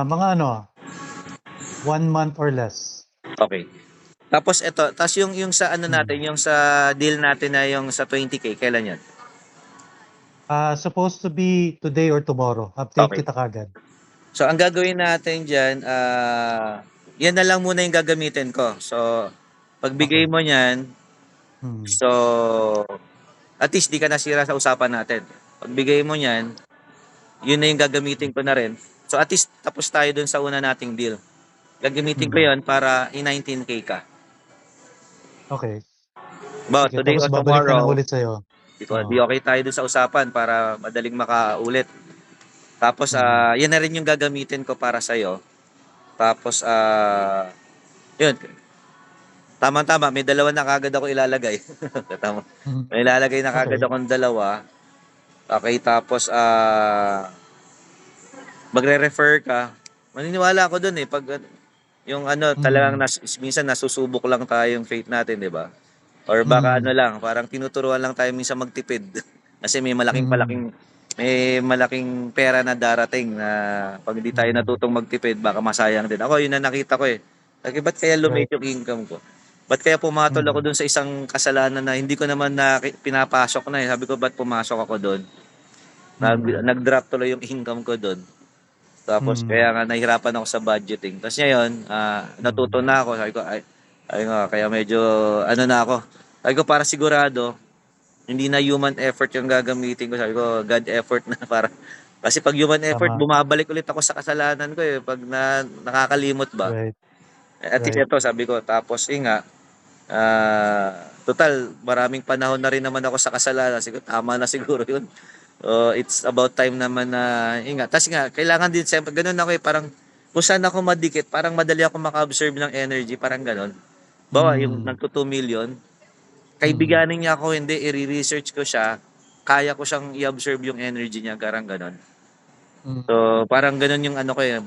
mga ano, 1 month or less. Okay. Tapos yung sa ano Mm. natin, yung sa deal natin na yung sa 20K, kailan yan? Supposed to be today or tomorrow. Update Okay. kita kagad. So ang gagawin natin diyan, yan na lang muna yung gagamitin ko. So pagbigay Okay. mo niyan, Mm. so at least di ka nasira sa usapan natin. Pagbigay mo niyan, yun na yung gagamitin ko na rin. So at least tapos tayo dun sa una nating deal. Gagamitin ko Mm. yon para i-19K ka. Okay. But Sige, today tapos or babalik na lang tomorrow, ulit sa'yo. di Oo. okay tayo dun sa usapan para madaling makaulit. Tapos Mm. yan na rin yung gagamitin ko para sa'yo. Tapos yun, tama-tama, may dalawa na kagad ako ilalagay. Tama. Mhm. May ilalagay na kagad Okay. akong dalawa. Okay, tapos magre-refer ka. Maniniwala ako dun eh pag yung ano talagang Mm. minsan nasusubok lang tayo yung faith natin, 'di ba? Or baka ano Mm. lang, parang tinuturuan lang tayo minsan magtipid. Kasi Mm. may malaking pera na darating na pag hindi tayo Mm. natutong magtipid, baka masayang din. Ako, yun na nakita ko eh. Sabi, ba't kaya Right. lumit yung income ko? Ba't kaya pumatol ako Mm. dun sa isang kasalanan na hindi ko naman na pinapasok na eh. Sabi ko, ba't pumasok ako dun? Mm. Nag-drop tuloy yung income ko dun. Tapos Mm. kaya nga nahirapan ako sa budgeting. Tapos ngayon, natuto Mm. na ako. Ay nga, kaya medyo ano na ako. Sabi ko para sigurado, hindi na human effort yung gagamitin ko. Sabi ko, God effort na para. Kasi pag human effort, Tama. bumabalik ulit ako sa kasalanan ko eh. Pag nakakalimot ba. Right. At least Right. ito, sabi ko. Tapos nga, total, maraming panahon na rin naman ako sa kasalanan. Siguro, tama na siguro yun. It's about time naman na ingat. Tapos nga, kailangan din, siyempre, ganun ako eh, parang kung saan ako madikit, parang madali ako maka-absorb ng energy, parang ganun. Bawa, yung Mm. nagto 2 million, Mm. kaibiganin niya ako, hindi, i-research ko siya, kaya ko siyang i-absorb yung energy niya, garang ganun. Mm. So, parang ganun yung ano ko eh,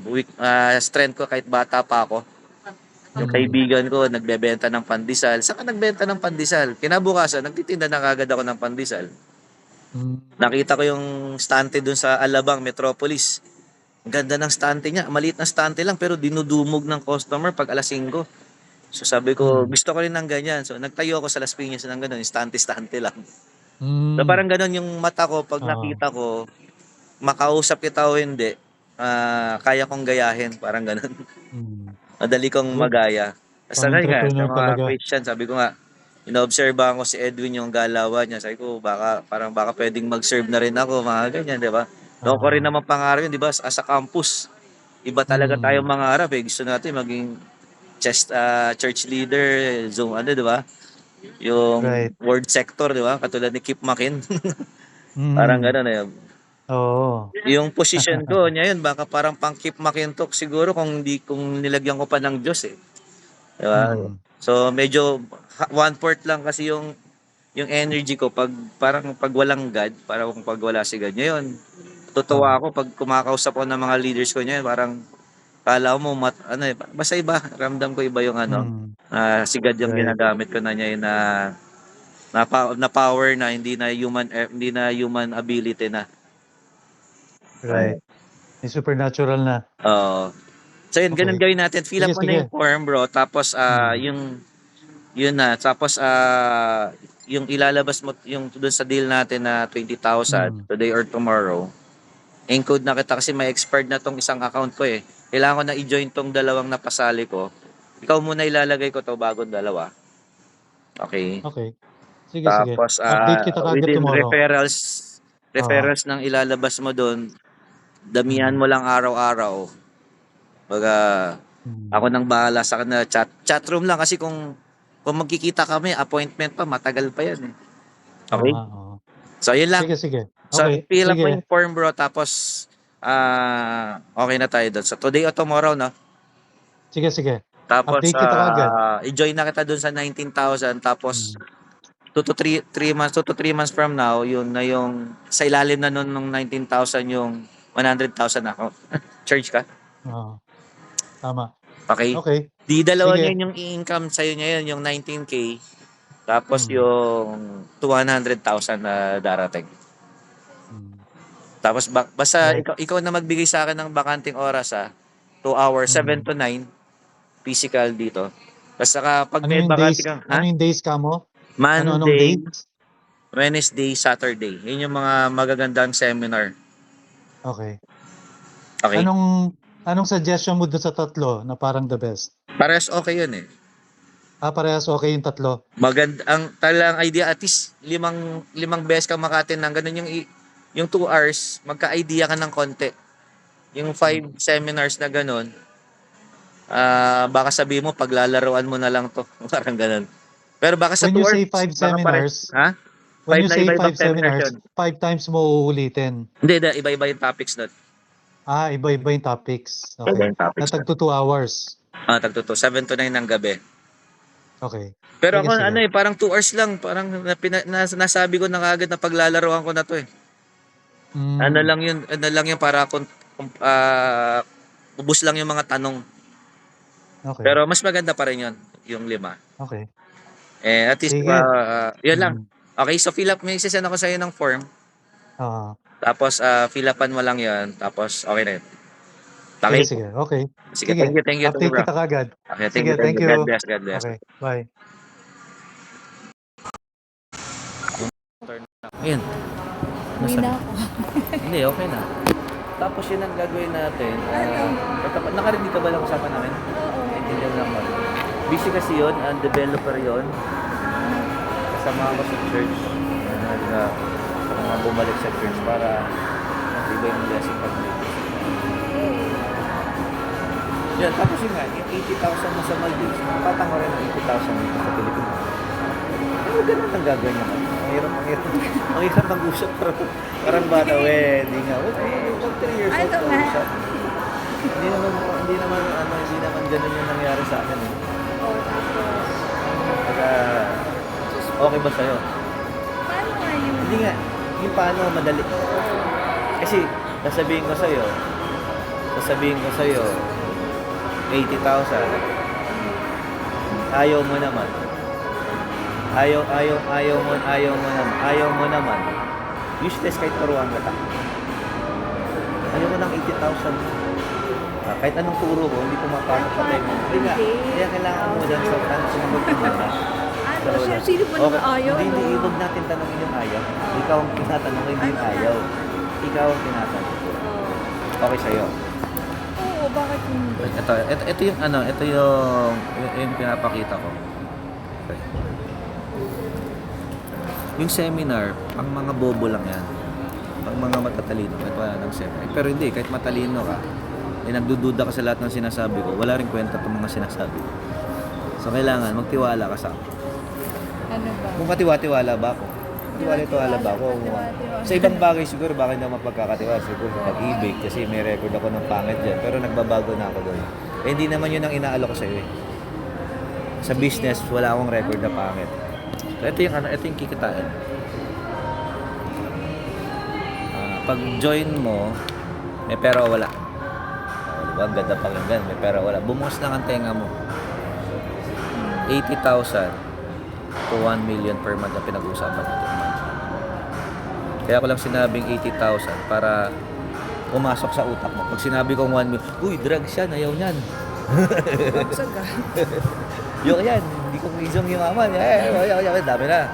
strength ko kahit bata pa ako. Yung Mm. kaibigan ko, nagbebenta ng pandesal. Saan ka nagbenta ng pandesal? Kinabukasan, nagtitinda na kagad ako ng pandesal. Hmm. Nakita ko yung stante dun sa Alabang, Metropolis. Ang ganda ng stante niya. Maliit na stante lang pero dinudumog ng customer pag alas 5. So sabi ko, Hmm. gusto ko rin ng ganyan. So nagtayo ako sa Las Piñas ng ganun, stante-stante lang. So Hmm. parang ganun yung mata ko pag Oo. nakita ko, makausap kita o hindi, kaya kong gayahin. Parang ganun. Hmm. Madali kong Good. magaya. Sa nga, sa Pang-entrepreneur mga talaga. Christian, sabi ko nga, inoobserbahan ko si Edwin yung galawan niya. Sabi ko, baka pwedeng mag-serve na rin ako, mga ganyan, di ba? Doon ko rin Oo. naman pangarap yun, di ba? As a campus, iba talaga tayo Hmm. mangarap eh. Gusto natin maging church leader, Zoom, ano, di ba? Yung Right. word sector, di ba? Katulad ni Kip Makin. Parang Mm. gano'n eh. Oo. Yung position ko ngayon, baka parang pang Kip Makintok siguro kung nilagyan ko pa ng Diyos eh. Di ba? Hmm. So medyo 1/4 lang kasi yung energy ko pag walang God, parang pag wala si God. Ngayon, tutuwa Oo. ako pag kumakausap ko ng mga leaders ko ngayon, parang kala mo ano eh, basta iba, ramdam ko iba yung ano, Hmm. si God yung Right. ginagamit ko na niya na power na hindi na human ability na. Right. Right. May supernatural na. Oo. So yun, ganun Okay. gawin natin. Fill Sige, up mo na yung sige. form, bro. Tapos Hmm. yung yun na. Tapos yung ilalabas mo yung doon sa deal natin na 20,000 Hmm. today or tomorrow. Encode na kita kasi may expired na tong isang account ko eh. Kailangan ko na i-join tong dalawang napasali ko. Ikaw muna ilalagay ko to bagong dalawa. Okay. Okay. Sige, sige. Tapos Update kita kaagad within tomorrow. referrals Oo. referrals ng ilalabas mo doon, damihan Hmm. mo lang araw-araw. Baga ako Hmm. nang bahala sa kanila. Chatroom lang kasi kung magkikita kami, appointment pa, matagal pa yan eh. Oo Okay? nga, oo. So, yun lang. Sige, sige. So, Okay, fill up mo sige. yung form bro, tapos okay na tayo doon. So, today o tomorrow, no? Sige, sige. Tapos, Update kita kaagad. i-join na kita doon sa 19,000. Tapos, Hmm. 2 to 3 months, 2 to 3 months from now, yun na yung, sa ilalim na nun ng 19,000 yung 100,000 ako. Charge ka? Oo. Tama. Okay? Okay. Di dalawa Sige. ngayon yung i-income sa'yo ngayon, yung 19K. Tapos Hmm. yung 200,000 na darating. Hmm. Tapos basta Right. ikaw na magbigay sa akin ng bakanting oras 2 hours, 7 Hmm. to 9 physical dito. Basta pag Ano may yung bakante days? ka, Ano ha? yung days ka mo? Ano-anong Monday, days? Wednesday, Saturday. Yun yung mga magagandang seminar. Okay. Okay? Anong suggestion mo dun sa tatlo na parang the best? Pares okay yun eh. Parehas okay yung tatlo? Maganda ang talagang idea at least limang beses ka makatin ng ganun yung 2 hours, magka-idea ka ng konti. Yung Hmm. 5 seminars na ganun, baka sabihin mo paglalaruan mo na lang 'to, parang gano'n. Pero baka sa When 2 you hours say five baka pares seminars, ha? when 5 you na say iba-ibang five seminars seminars, 'yun. 5 times mo uulitin. Hindi, iba-iba yung topics do'n. Iba-iba yung topics. Iba Okay. yung Na topics do'n. tagto 2 hours. Tagto 7 to 9 ng gabi. Okay. Pero Sige, ako ano sige. parang 2 hours lang, parang nasabi ko na kaagad na paglalaruan ko na 'to eh. Hmm. Ano lang 'yun para ubos lang yung mga tanong. Okay. Pero mas maganda pa rin 'yun, yung 5. Okay. At least Sige. 'yun lang. Hmm. Okay, so fill up may i-se-send ako sa'yo ng form. Oo. Tapos, fill upan mo lang 'yon, tapos okay na 'yun. Sige, Okay? sige. Okay. Sige, Sige. thank you, Update bro. kita kaagad. Okay, thank you, Sige, thank thank you. God you. bless, God bless. Okay. Bye. Ayun, Uwi na ako. Hindi, okay na. Tapos yun ang gagawin natin. Nakarinig ka ba lang usapan namin? Oo. Naintindihan lang mo. Busy kasi yun, ang developer yun. Kasama ako sa church. Sa mga bumalik sa church para iba yung blessing pag may yan, tapos yun nga, yung 80,000 mo sa Maldives, nakapatang ko rin ng 80,000 dito sa Pilipinas. Ano ganun ang gagawin naman? Ang hirap mag-usap, parang bata, di nga, pag 3 years old Ano nga? usap. Hindi naman ganun yung nangyari sa akin eh. Oo, tapos, Kaya, okay ba sa'yo? paano nga yun? Hindi nga, yung paano madali. Kasi, sasabihin ko sa'yo, 80,000. Ayaw mo naman. Ayaw mo naman. Useless kahit turuan ka. Ayaw mo ng 80,000. Kahit anong turo ko, hindi pumapasok sa tayo. Kaya kailangan mo dyan sa sumagot ka muna. Ano, sino ba naman ayaw? Hindi, huwag natin tanongin yung ayaw. Ikaw ang tinatanong, hindi yung ayaw. Ikaw ang tinatanong. Okay sa'yo. Oo, bakit hindi? Ito yung ano, ito yung pinapakita ko. Okay. Yung seminar, pang mga bobo lang yan. Pang mga matatalino, kahit wala ng seminar. Pero hindi, kahit matalino ka, nagdududa ka sa lahat ng sinasabi ko, wala rin kwenta itong mga sinasabi ko. So, kailangan magtiwala ka sa akin. Ano ba? Kung katiwa-tiwala ba ako? Katiwa-tiwala ba ako? Sa ibang bagay siguro, bakit hindi ako mapagkakatiwala? Siguro sa pag-ibig, kasi may record ako ng pangit dyan. Pero nagbabago na ako doon. Eh, hindi naman yun ang inaalok ko sa'yo eh. Sa business, wala akong record na pangit. So, ito yung kikitain. Pag join mo, may pera o wala. Diba? Ang ganda pakinggan, may pera o wala. Bumuhos lang ang tenga mo. 80,000 to 1 million per month ang pinag-uusapan natin. Kaya ko lang sinabing 80,000 para pumasok sa utak mo. Pag sinabi kong 1 million, uy, drugs yan, ayaw niyan. Yung yan, hindi ko isang yumaman. Dami na.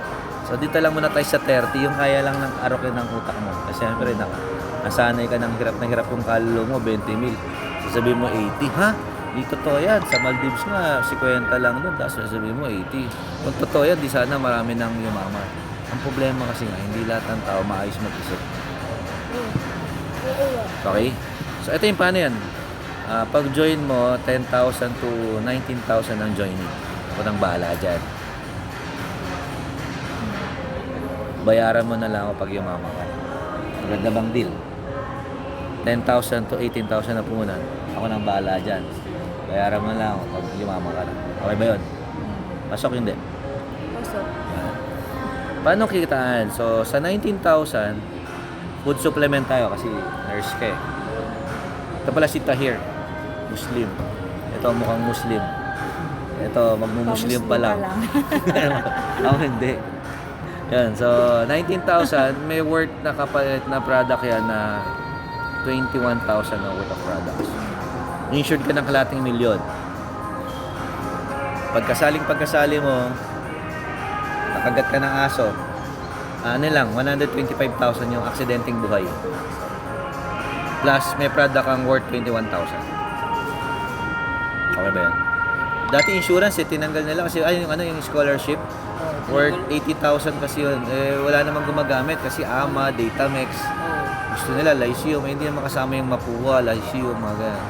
So dito lang muna tayo sa 30, yung kaya lang ng arokin ng utak mo. Kasi siyempre, nasanay ka ng hirap yung kaluluwa mo, 20 mil. Sasabihin mo 80, ha? Di totoo yan. Sa Maldives nga, 50 lang doon. Tapos sasabihin mo 80. Kung totoo yan, di sana marami nang yumaman. Ang problema kasi nga, hindi lahat ng tao maayos mag-isip. Okay? So ito yung paano yan. Pag join mo, 10,000 to 19,000 ang joining. Ako nang bahala dyan. Bayaran mo na lang ako pag yumama ka. Maganda bang deal? 10,000 to 18,000 na puhunan. Ako nang bahala dyan. Bayaran mo na lang ako pag yumama ka na. Okay ba yun? Pasok hindi? Pasok. Yan. Paano kikitaan? So, sa 19,000, food supplement tayo kasi nurse ka eh. Ito pala si Tahir. Muslim. Ito mukhang Muslim. Ito, magmumuslim pa lang. Ako hindi. Yan, so 19,000, may worth na kapalit na product yan na 21,000 na worth of products. Insured ka ng kalating milyon. Pagkasali mo, nakagat ka ng aso, ano lang, 125,000 yung aksidenteng buhay. Plus, may product ang worth 21,000. Okay ba yan? Dati insurance, tinanggal nila kasi yung scholarship, worth 80,000 kasi yun. Wala namang gumagamit kasi AMA, Datamex. Gusto nila, Lyceum. Hindi naman kasama yung Mapua, Lyceum, mga ganyan.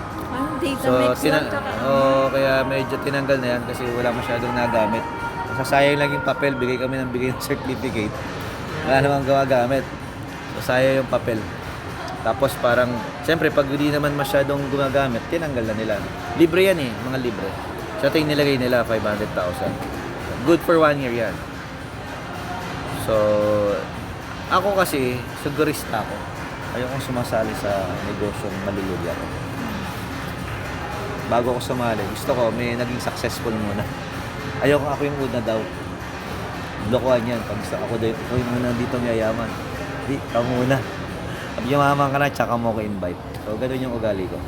Datamex lang. Kaya medyo tinanggal na yan kasi wala masyadong nagamit. Sayang lang yung papel, bigay kami ng certificate. Wala namang gumagamit. So, sayang yung papel. Tapos parang, siyempre, pag hindi naman masyadong gumagamit, tinanggal na nila. Libre yan eh, mga libre. So, ito yung nilagay nila, 500,000. Good for 1 year yan. So, ako kasi, sigurista ako. Ayokong sumasali sa negosyong malulugi ako. Bago ako sumali, gusto ko may naging successful muna. Ayoko ako yung una daw. Lokohan yan. Pag ako daw, ito yung muna dito yayaman. Hindi, ikaw muna. Pag yumaman ka na, tsaka mo ko invite. So, ganun yung ugali ko.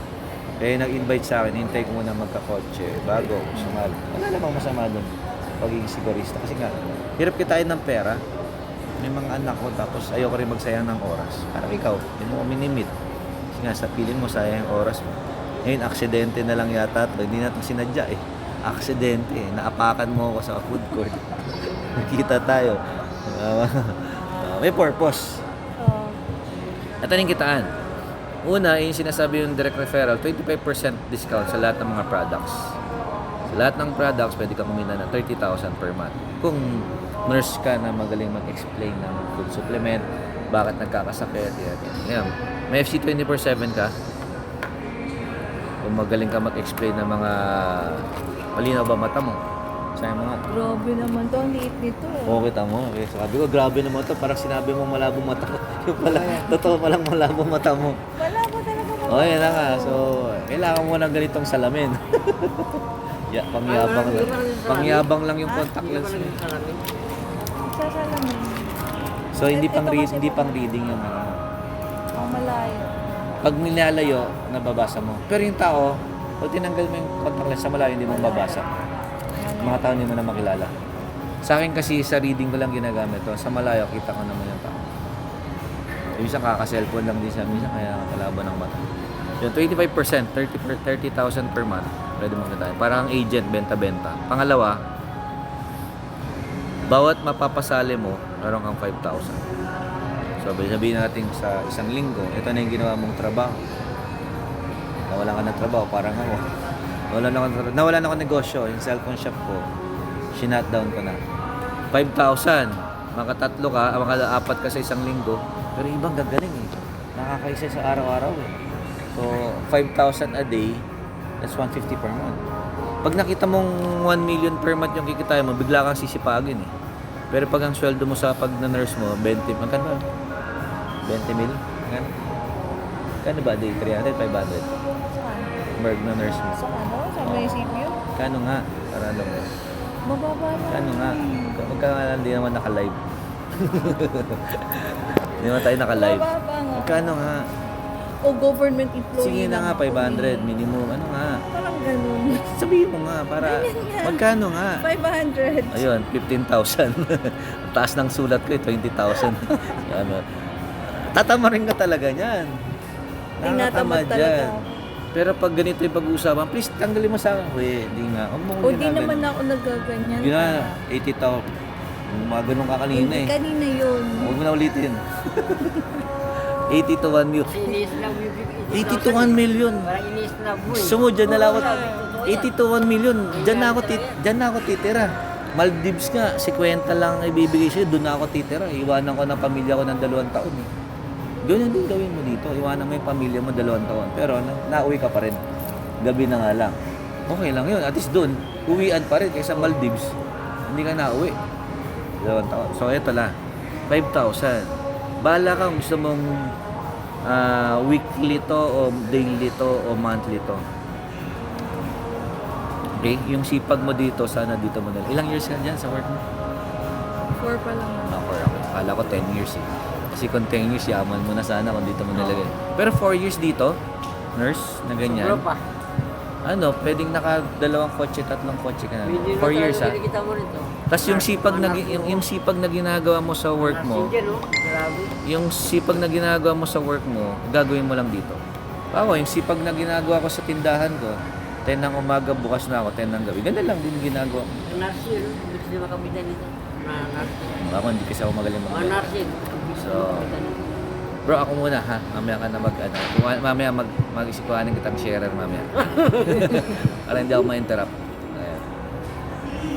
Kaya nag-invite sa akin, hintay ko muna magkakotse bago sumali. Wala namang masama doon pagiging sigurista. Kasi nga, hirap kitain ng pera. May mga anak ko, tapos ayoko rin magsayang ng oras. Parang ikaw, hindi mo minimit. Kasi nga, sa piling mo, sayang yung oras mo. Ngayon, aksidente na lang yata. Hindi natin sinadya eh. Aksidente eh. Naapakan mo ako sa food court. Nakita tayo. May purpose. At anong kitaan? Una, yung sinasabi yung direct referral, 25% discount sa lahat ng mga products. Sa lahat ng products, pwede ka kumita ng 30,000 per month. Kung nurse ka na magaling mag-explain ng food supplement, bakit nagkakasakit, yan. May FC 24/7 ka, kung magaling ka mag-explain ng mga malinaw ba mata mo, Sabi mo nga. Grabe naman to. Ang liit nito. Oo, kita mo. Eh, sabi ko, grabe naman to. Parang sinabi mo malabong mata ko. Yung pala, totoo palang malabong mata mo. Wala ko talaga. Oh, yan na nga. So, kailangan mo ng ganitong salamin. Yeah, pangyabang lang. Pangyabang lang yung contact lens mo. Sasalamin. So, hindi Ito pang kasi hindi pang reading yung mga. Ang malayo. Pag nilalayo, nababasa mo. Pero yung tao, pag tinanggal mo yung contact lens sa malayo, hindi mo mababasa. Mga tao hindi mo na makilala. Sa akin kasi, sa reading ko lang ginagamit to. Sa malayo, kita ko naman yung tao. Yung isang kaka-cellphone lang din siya. Minsan kaya kalaban ng mata. Yung 25%, 30,000 per month. Pwede mo kita. Parang agent, benta-benta. Pangalawa, bawat mapapasali mo, meron kang 5,000. So, sabihin natin sa isang linggo, ito na yung ginawa mong trabaho. Nawalan ka ng trabaho, parang ako. Nawalan ako ng negosyo. Yung cellphone shop ko, sinut down ko na. 5,000. Makatatlo ka, maka-apat ka sa isang linggo. Pero ibang gagaling eh. Nakakaisa sa araw-araw eh. So, 5,000 a day, that's 150 per month. Pag nakita mong 1 million per month yung kikitain mo, bigla kang sisipagin eh. Pero pag ang sweldo mo sa pag-nurse mo, 20, magkano ba? 20 mil? Magkano? Kano ba a day? 300, 500? Saan? Merg na nurse mo. Sa ano? Sa munisipyo? Kano nga? Para alam mo. Mababa lang. Kano nga? Magkano hindi naman naka-live. Hindi naman tayo naka-live. Mababa nga. Magkano nga? O government employee Sige na lang nga, ako 500 eh. minimum. Ano nga? Parang ganun. Sabihin mo nga para magkano nga? 500. Ayun, 15,000. Ang taas ng sulat ko, 20,000. Ano? Tatamarin ka talaga niyan. Tinatamad Nakakatamad talaga. yan. Pero pag ganito yung pag-uusapan, please, tanggalin mo sa akin. Uy, hindi nga. Huwag mo O di ginaganyan. naman ako nagaganyan. Gina, 80,000. Mga ganun ka kanina Hindi, eh. kanina yun. Huwag mo na ulitin. 80 to 1 million. 80 to 1 million. Parang ini-snap mo eh. Gusto mo, dyan na lang ako. 80 to 1 million. Dyan na ako titira. Maldives nga, 50 lang ibibigay siya. Doon na ako titira. Iwanan ko ng pamilya ko ng 2 taon eh. Ganyan din gawin mo dito. Iwanan mo yung pamilya mo 2 taon. Pero nauwi ka pa rin. Gabi na nga lang. Okay lang yun. At least doon, uwian pa rin. Kaysa Maldives, hindi ka nauwi. 2 taon. So, eto lang. 5,000. Bahala ka kung gusto mong weekly to o daily to o monthly to. Okay? Yung sipag mo dito, sana dito mo na. Ilang years ka dyan sa work mo? 4 pa lang. Ako. Akala ko 10 years eh. Kasi kung 10 years, yaman mo na sana kung dito mo nilagay. Pero 4 years dito, nurse, na ganyan. Sobra pa. Ano, pwedeng naka 2 kotse, 3 kotse ka na. Pwede 4 years ha. Kita mo rito. Tapos yung sipag na yung sipag na ginagawa mo sa work mo, Dyan, no? Grabe. yung sipag na ginagawa mo sa work mo, gagawin mo lang dito. Ako, yung sipag na ginagawa ko sa tindahan ko, 10 ng umaga, bukas na ako, 10 ng gabi. Ganun lang din ginagawa ko. Narsin, no? Gusto nila makabitan dito. Narsin. Ako, hindi kasi ako magaling Mga mag narsin. So, bro, ako muna ha. Mamaya ka na mamaya mag-isikuhanin kitang sharer mamaya. Para hindi ako ma-interrupt. Ayan.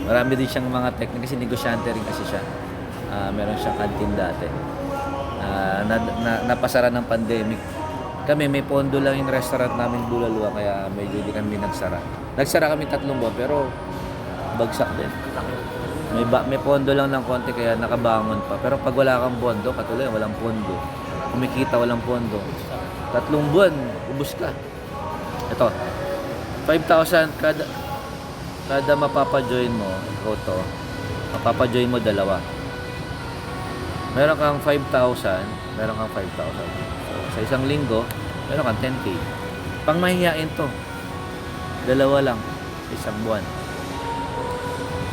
Marami din siyang mga technique kasi negosyante rin kasi siya. Meron siyang canteen dati. Napasara ng pandemic. Kami, may pondo lang yung restaurant namin Bulalua kaya medyo hindi kami nagsara. Nagsara kami 3 buwan pero bagsak din. May pondo lang ng konti kaya nakabangon pa. Pero pag wala kang pondo, katuloy walang pondo. Kumikita walang pondo. 3 buwan, ubus ka. Ito, 5,000 kada mapapa-join mo, to, mapapa-join mo 2. Meron kang 5,000, meron kang 5,000. So, sa isang linggo, meron kang 10K. Pang mahihiyain to. 2 lang, isang buwan.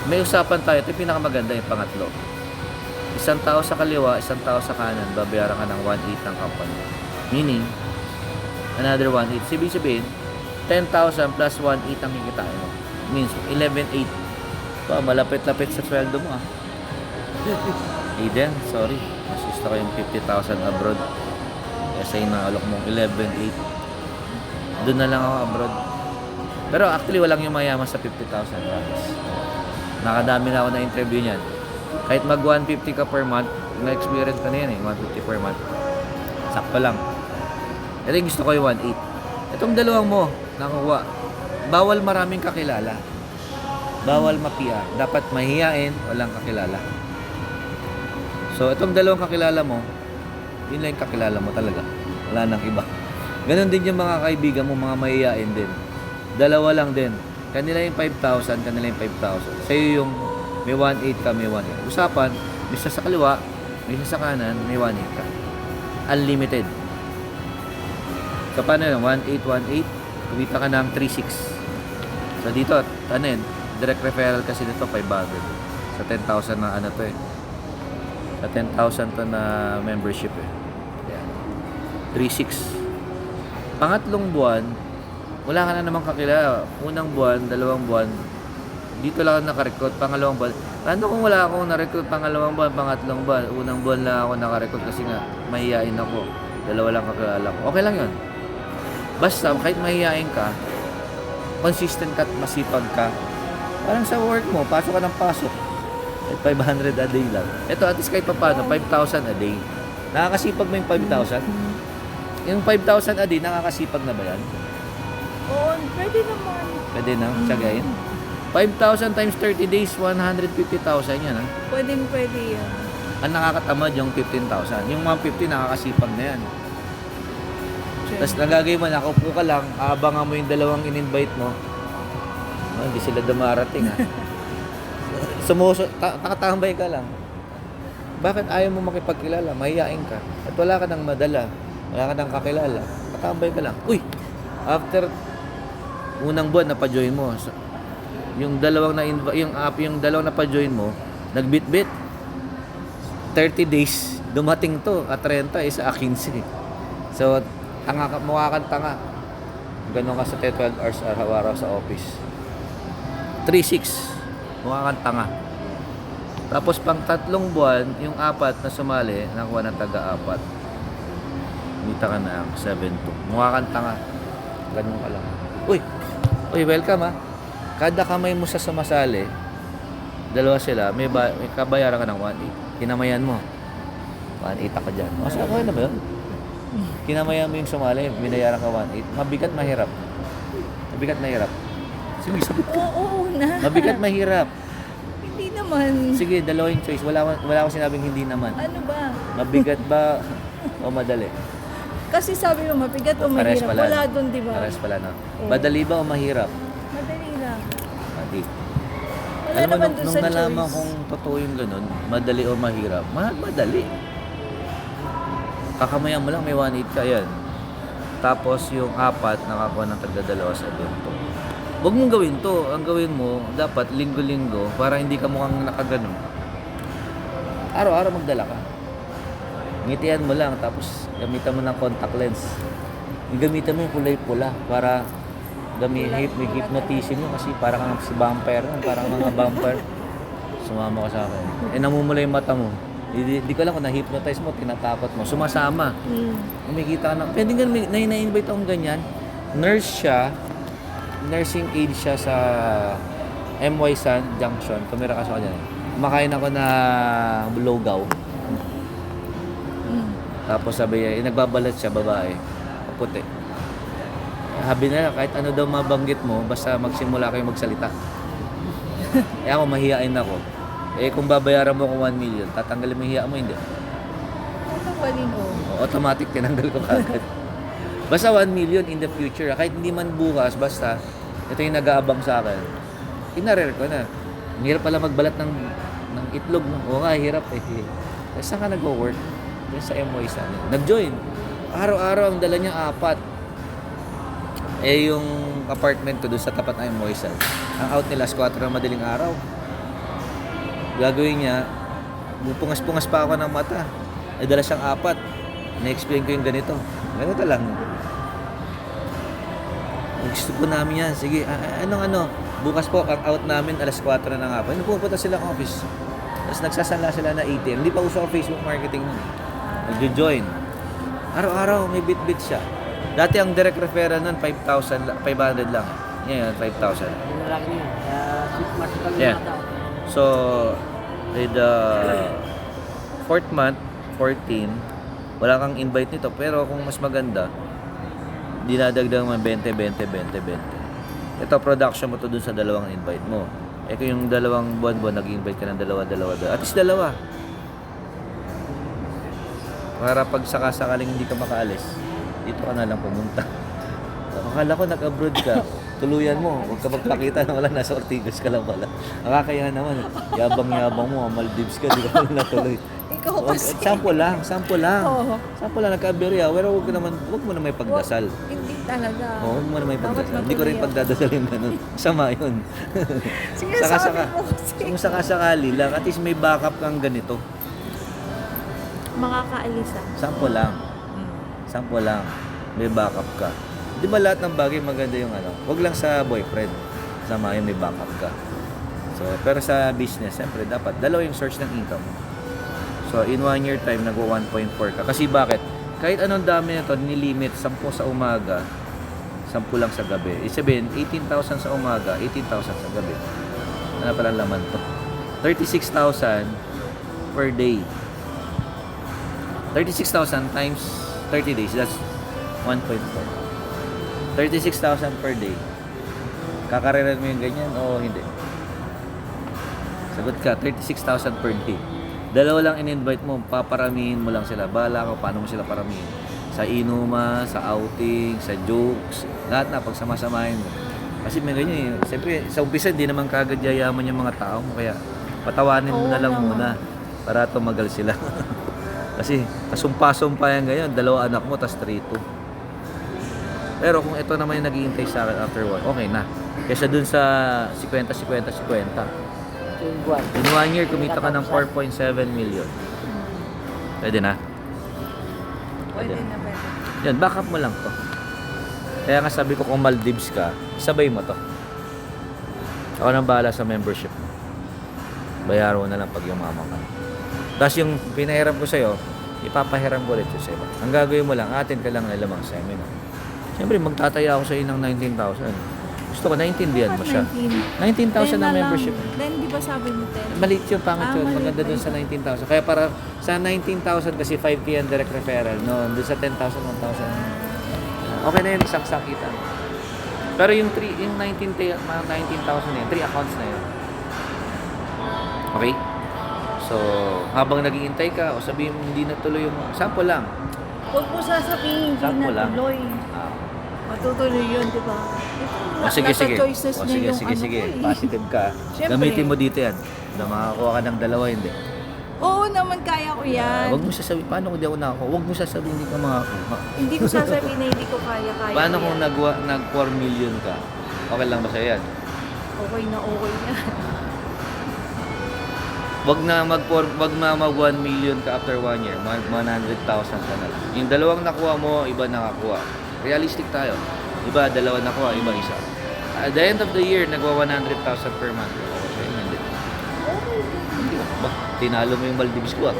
May usapan tayo, ito yung pinakamaganda yung pangatlo. Isang tao sa kaliwa, isang tao sa kanan, babayaran ka ng 1/8 ng company. Meaning, another 1/8. Ibig sabihin, 10,000 plus 1/8 ang kikitain mo. Means, 11,800. Pa, malapit-lapit sa sweldo mo ah. Aiden, sorry. Mas gusto ko yung 50,000 abroad. Kasi inaalok mong 11,800. Doon na lang ako abroad. Pero actually, walang yung mayaman sa 50,000. Nakadami na ako na interview niyan. Kahit mag 150 ka per month, na-experience ka na yan eh, 150 per month. Sakto lang. Ito yung gusto ko yung 1/8. Itong dalawang mo, nakuha. Bawal maraming kakilala. Bawal ma-PR. Dapat mahihiyain, walang kakilala. So, itong dalawang kakilala mo, yun lang yung kakilala mo talaga. Wala nang iba. Ganon din yung mga kaibigan mo, mga mahihiyain din. Dalawa lang din. Kanila yung 5,000, kanila yung 5,000. Sa'yo yung may 1,800 ka, may 1,800. Usapan, may isa sa kaliwa, may isa sa kanan, may 1,800 ka. Unlimited. So, paano yun? 1,818, kumita ka ng 3,600. So, dito, ano yun? Direct referral kasi dito, 500. Sa 10,000 na ano to eh. Sa 10,000 to na membership eh. Ayan. 3,600. Pangatlong buwan, wala ka na namang kakilala. Unang buwan, dalawang buwan, dito lang ako nakarecruit. Pangalawang buwan, ano kung wala akong narecruit pangalawang buwan, pangatlong buwan, unang buwan lang ako nakarecruit kasi nga, mahihain ako. Dalawa lang kakilala ko. Okay lang yun. Basta, kahit mahihain ka, consistent ka at masipag ka. Parang sa work mo, pasok ka ng pasok. At 500 a day lang. Ito, at least kahit pa paano, 5,000 a day. Nakakasipag mo yung 5,000? Yung 5,000 a day, nakakasipag na ba yan? Oo, pwede naman. Pwede na, tsagayin. 5,000 times 30 days, 150,000 yan. Ha? Pwede yan. Ang nakakatamad yung 15,000. Yung 150, nakakasipag na yan. Tapos nagagay mo, nakaupo ka lang, abangan mo yung dalawang in-invite mo. Oh, hindi sila dumarating ha. Nakatambay ka lang. Bakit ayaw mo makipagkilala? Mahihain ka. At wala ka nang madala. Wala ka nang kakilala. Nakatambay ka lang. Uy! After unang buwan na pa-join mo, yung dalawang na pa-join mo, nagbit-bit. 30 days, dumating to. At 30 is 15. So, mukha kang tanga. Ganon ka sa 12 hours araw-araw sa office. 3,600. Mukha kang tanga. Tapos pang 3 buwan, yung 4 na sumali, nakuha ng taga-4. Mita ka na 7,200. Mukha kang tanga. Ganon ka lang. Uy, welcome ha. Kada kamay mo sa sumasali, dalawa sila, may kabayaran ka ng 1,800. Kinamayan mo. 1,800 ka dyan. Okay na ba yun? Kinamayan mo yung sumali, binayaran ka 1,800. Mabigat, mahirap. Mabigat, mahirap. Sige, sabi ko. Oo na. Mabigat, mahirap. Hindi naman. Sige, dalawa yung choice. Wala akong sinabing hindi naman. Ano ba? Mabigat ba o madali? Kasi sabi mo, mabigat o Pares mahirap. pala. Wala doon, di ba? Pares pala, no? Oo. Madali ba o mahirap? Madali lang. Madi. Wala Alam mo, naman doon nung sa nalaman choice. kung totoo yung ganun, madali o mahirap, madali. Kakamayan mo lang, may 1,800 ka yan. Tapos yung 4, nakakuha ng tagdadalawa sa evento. Huwag mong gawin to. Ang gawin mo, dapat linggo-linggo, para hindi ka mukhang nakaganon. Araw-araw magdala ka. Ngitian mo lang, tapos gamitan mo ng contact lens. Gamitan mo yung kulay pula para hypnotism mo kasi parang kang si vampire, parang mga vampire. Sumama ka sa akin. Namumula yung mata mo. Di ko lang kung na-hypnotize mo, tinatakot mo. Sumasama. Umikita ka na. Pwede nga, na-invite akong ganyan. Nurse siya. Nursing aid siya sa MY San Junction. Tumira ka sa kanya. Kumakain ako na lugaw. Tapos sabi niya, nagbabalat siya, babae. Puti. Sabi na, kahit ano daw mabanggit mo, basta magsimula kayo magsalita. Ako, mahihain ako. Kung babayaran mo ko 1 million, tatanggalin mo yung hiya mo, hindi. Tatanggalin o. Automatic, tinanggal ko kagad. Basta 1 million in the future. Kahit hindi man bukas, basta ito yung nag-aabang sa akin. Inarer ko na. Ang hirap pala magbalat ng itlog. No? Oo nga, hirap eh. Saan ka nag-work? Doon sa MY sana. Nag-join. Araw-araw ang dala niya 4. Yung apartment ko doon sa tapat ng MY sana. Ang out nila, 4 ng madaling araw. Gagawin niya, pupungas-pungas pa ako ng mata. Dala siyang 4. Na-explain ko yung ganito. Ganito lang. Gusto po namin yan. Sige, bukas po, ang out namin, alas 4 na nga po. Pupunta sila ng office. Tapos nagsasala sila na ATM. Hindi pa uso ang Facebook marketing nun. Nag-join. Araw-araw, may bit-bit siya. Dati ang direct referral nun, 500 lang. Ngayon, 5,000. Yun lang yun. 6 months kami Yeah. nata. So, with the 4th month, 14, wala kang invite nito. Pero kung mas maganda, dinadagdag mo 20. Ito, production mo to dun sa dalawang invite mo. Eh kung yung 2 buwan-buwan, nag-invite ka ng dalawa. At least 2. Para pag sakasakaling hindi ka makaalis, dito ka na lang pumunta. Akala ko nag-abroad ka. Tuluyan mo. Huwag ka magpakita na wala. Nasa Ortigas ka lang pala. Nakakaya naman. Yabang-yabang mo. Maldives ka. Di ka na natuloy. Ikaw kasi. Sample lang. Sample lang. Oo. Sample lang. Nagka-aberya. Pero huwag mo na may pagdasal. Hindi talaga. Oo, huwag mo na may Dapat pagdasal. Hindi ko rin matuloy pagdadasal yung ganun. Sama yun. Sige, Saka-saka. sabi mo kasi. Kung sakasakali lang, at least may backup kang ganito. Makakaalis ah. Sample lang. Sample lang. May backup ka. Di ba lahat ng bagay maganda yung ano? Huwag lang sa boyfriend. Sama yun, may backup ka. So, pero sa business, siyempre, dapat dalawa yung source ng income. So, in 1 year time, nag-1.4 ka. Kasi bakit? Kahit anong dami na to, nilimit, 10 sa umaga, 10 lang sa gabi. Ibig sabihin, 18,000 sa umaga, 18,000 sa gabi. Ano pala laman to? 36,000 per day. 36,000 times 30 days, that's 1.4. 36,000 per day. Kakariran mo yung ganyan o hindi? Sagot ka, 36,000 per day. 2 lang in-invite mo, paparamihin mo lang sila. Bahala ka paano mo sila paramihin. Sa inuma, sa outing, sa jokes, lahat na pagsamasamahin mo. Kasi may ganyan eh. Siyempre, sa umpisa, hindi naman kagad yayaman yung mga tao mo. Kaya patawanin mo Oo na lang naman. muna para tumagal sila. Kasi kasumpa-sumpa yan ganyan, 2 anak mo, tas 3-2. Pero kung ito naman yung naghihintay sa akin after work, okay na. Kesa dun sa 50. Yung buwan. In 1 year, kumita ka ng 4.7 million. Pwede na. Pwede na, pwede. Yan, backup mo lang to. Kaya nga sabi ko kung Maldives ka, sabay mo to. Ako nang bahala sa membership mo. Bayaran mo na lang pag yumaman ka. Tapos yung pinahiram ko sa'yo, ipapahiram ko ulit yun sa iba. Ang gagawin mo lang, atin ka lang na lamang seminar. Siyempre, magtataya ako sa'yo ng 19,000. Gusto ko, naintindihan mo siya. 19,000 na membership. Then, di ba sabi mo 10? Maliit yun, pangit yun. maliit Maganda pa dun yun. sa 19,000. Kaya para sa 19,000 kasi 5K ang direct referral. No, dun sa 10,000, 1,000. Okay na yun, isang sakita. Pero yung 19,000 na yun, 3 accounts na yun. Okay? So, habang naghihintay ka, o sabihin mo hindi natuloy yung... Sample lang. Huwag mo sasabihin, hindi Sample lang. natuloy. Ah. Matutuloy yun, di ba? O sige, sige. Choices O niya sige, yung sige, ano sige. ko eh. Positive ka. Siyempre. Gamitin mo dito yan. Na makakuha ka ng 2, hindi. Oo naman, kaya ko yan. Huwag mo sasabihin, paano kung di ako nakakuha? Huwag mo sasabihin hindi ka makakuha. Hindi ko sasabihin na hindi ko kaya Paano ko kung yan. nag-4 million ka? Okay lang ba sa'yo yan? Okay na. Wag na mag 1 million ka after 1 year, 100,000 ka na lang. Yung 2 nakuha mo, iba nakakuha. Realistic tayo. Iba 2 nakuha, iba 1. At the end of the year, nagwa 100,000 per month. Okay, hindi. Hindi ba? Tinalo mo yung Maldives ko ah.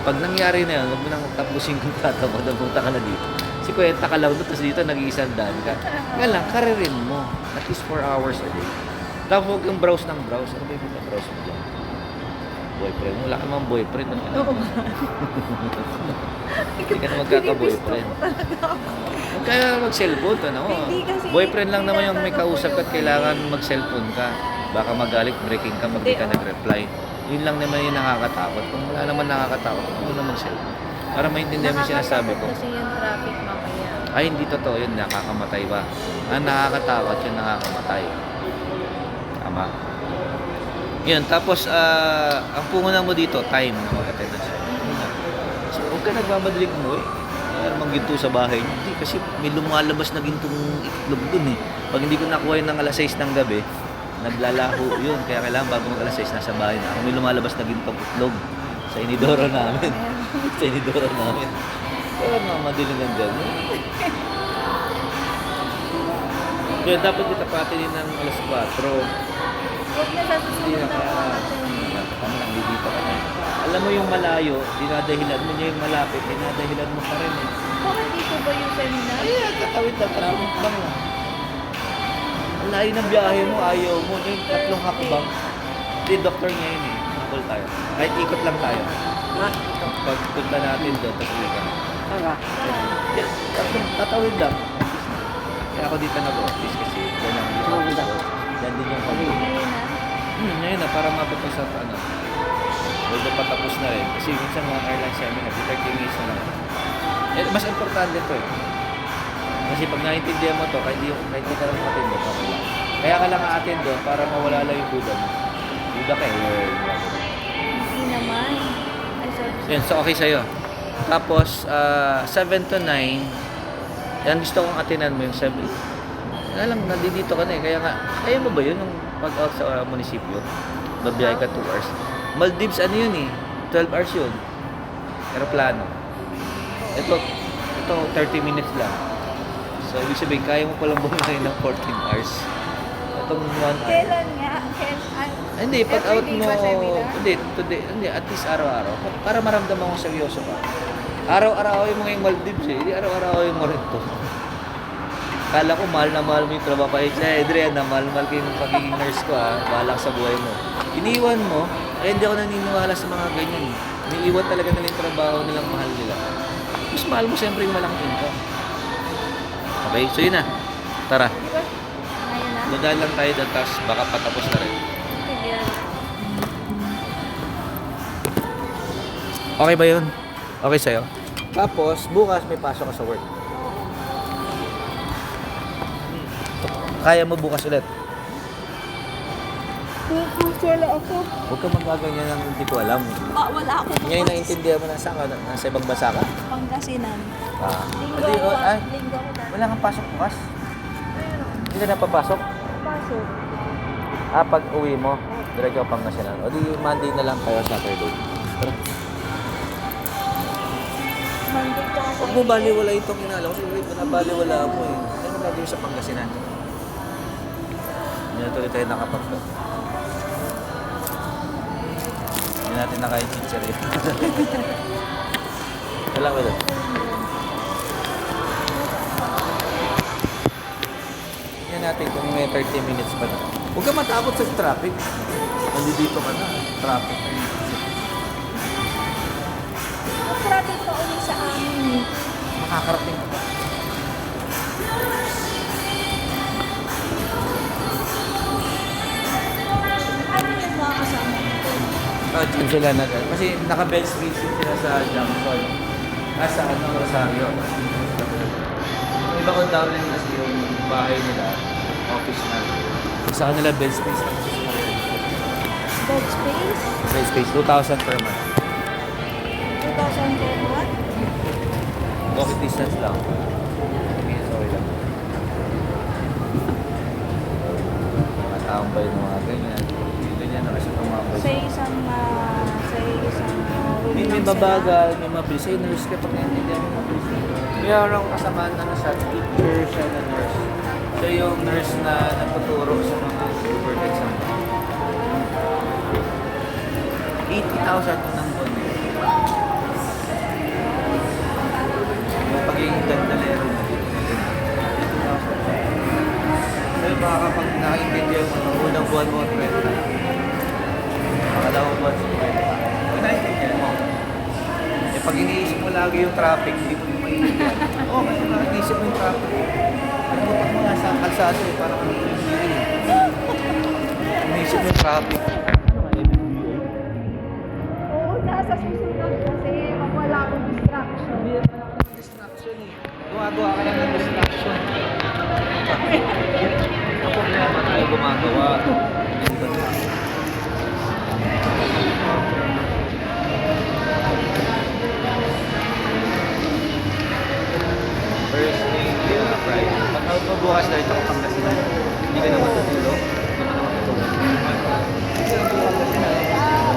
Pag nangyari na yan, huwag mo nang tapusin kung tatama, napunta ka na dito. Si kwenta ka lang doon, tapos dito nag-iisang daan ka. Nga lang, karirin mo. At least 4 hours a day. Tapos huwag yung browse ng browse. Ano ba yung browse mo dyan? Boyfriend. Wala ka naman boyfriend. Ano ka Oo. Hindi ka na magkaka-boyfriend. Huwag kaya mag-cellphone ka na. Hindi kasi Boyfriend lang naman yung may tinatanong ko kausap at yung kailangan mag-cellphone ka. Baka magalit, breaking ka, pag di ka Hindi, nag-reply. Yun lang naman yung nakakatakot. Kung wala naman nakakatakot, huwag mo na mag-cellphone. Para maintindihan mo yung sinasabi ko. Kasi yung traffic mamaya. Ay, hindi totoo yun. Nakakamatay ba? Ang nakakatakot yun, nakakamatay. Tama. Yun, tapos ang pungunan mo dito, time na mag-attendance. So, huwag ka nagmamadaling umuwi. Kaya naman ginto sa bahay niyo. Hindi, kasi may lumalabas na gintong itlog dun eh. Pag hindi ko nakuha yun ng alas 6 ng gabi, naglalaho yun. Kaya kailangan bago mag alas 6, nasa bahay na ako. May lumalabas na gintong itlog sa inidoro namin. Sa inidoro namin. Kaya nagmamadaling lang dyan. Kaya dapat kita patinin ng alas 4. Huwag na sa susunod Hindi na na kaya ako. kami lang dito ka na. Alam mo yung malayo, dinadahilan mo niya yung malapit, dinadahilan mo pa rin eh. Bakit dito ba yung seminar? Ay, tatawid na traffic lang lang. Ang layo ng biyahe mo, ayaw mo. Yung 3 hakbang. Hindi, doktor niya yun eh. Habol tayo. Kahit ikot lang tayo. Ha? Ito. Pag punta natin doon, tapos uwi ka na. Tara. Yes, tatawid lang. Kaya ako dito nag-office kasi yan ang Tumawid ako. yan din yung Ayun na. Ngayon na, para mapunta sa ano. Although patapos na rin. Kasi minsan mga airline seminar, 30 minutes na lang. Mas importante to eh. Kasi pag naintindihan mo to, kahit hindi ka lang matindi, okay lang. Kaya ka lang aatin doon para mawala lang yung duda mo. Duda ka eh. Hindi naman. Ay, sorry. Yan, so okay sa'yo. Tapos, 7 to 9, yan gusto kong atinan mo yung 7. Alam, nandito ka na eh. Kaya nga, kaya mo ba yun yung pag-out sa munisipyo? Babiyahe ka 2 hours. Maldives, ano yun eh? 12 hours yun. Aeroplano. Ito 30 minutes lang. So, ibig sabihin, kaya mo palang bumahay ng 14 hours. Itong 1 hour. Kailan nga? Hindi, pag out Everyday mo, ba seminar? hindi, at least araw-araw. Para maramdaman mo seryoso ka. Araw-araw mo ngayong Maldives eh. Hindi araw-araw mo rin to. Kala ko mahal na mahal mo yung trabaho pa. Adrian, na mahal-mahal ko yung pagiging nurse ko ha. Bahala ka sa buhay mo. Iniwan mo, eh hindi ako naniniwala sa mga ganyan. Iniiwan talaga nila yung trabaho nilang mahal nila. Mas mahal mo siyempre yung malaking income. Okay, so yun na. Tara, Di ba? Ngayon na? dadaan lang tayo dyan, tapos baka patapos na rin. Sige. Okay ba yun? Okay sa'yo? Tapos, bukas may pasok ka sa work. Kaya mo bukas ulit. Wala ako. Huwag ka magaganyan ng hindi ko alam. Wala ako. Ngayon naintindihan mo na saan ka? Nasa ibang bansa ka? Pangasinan. Hindi, Linggo ay, ko dati. wala kang pasok bukas? Hindi ka na papasok? Pasok. Pag uwi mo, diretso ka Pangasinan. O di Monday na lang kayo, Saturday. Tara. Monday ka sa Huwag mo baliwala itong inalaw. Kasi nabaliwala mo eh. Ano mo gagawin sa Pangasinan? Hindi na tuloy tayo nakapagto. Hindi natin nakain chichari. Wala ko doon. Tingnan natin kung may 30 minutes pa na. Huwag ka matakot sa traffic. Nandito ka na. Traffic. traffic pa ulit sa amin. Makakarating ka ba? Ano yung mga kasama nito? Diyan sila na kasi naka-bed street sila sa Junction. Sa Rosario. Yung iba kong down rin kasi yung bahay nila, office na. Sa kanila bed space lang. Bed space? Bed space, 2,000 per month. 2,000 per month? Walking distance lang. Okay lang. Mga tambay ng mga ganyan. Ganyan na kasi tumambay. Sa isang room May lang sila. mabagal, may mabilis. Ay, nurse ka pag naintindihan mo mabilis. Mayroon akong kasamaan na nasa teacher siya na nurse. Siya yung nurse na nagtuturo sa mga board exam. 80,000 ng buwan. Yung pagiging gandalero na dito. 80,000. So baka kapag nakaintindihan mo ng unang buwan mo, 30. Makalawang buwan sa 30. Pag nakaintindihan mo, eh pag iniisip mo lagi yung traffic, hindi mo maintindihan. Oo, kasi pag iniisip mo yung traffic, nagmutak mo nga sa kalsado eh, parang iniisip mo yung traffic. Oo, nasa susunod kasi wala akong distraction. Hindi naman ako ng distraction eh. Gumagawa ka lang ng distraction. Ako naman tayo gumagawa. Thursday, Friday. Pag-out mo bukas na ito kapag nasinan, hindi ka na matutulog. Hindi ka na matutulog. Hindi ka na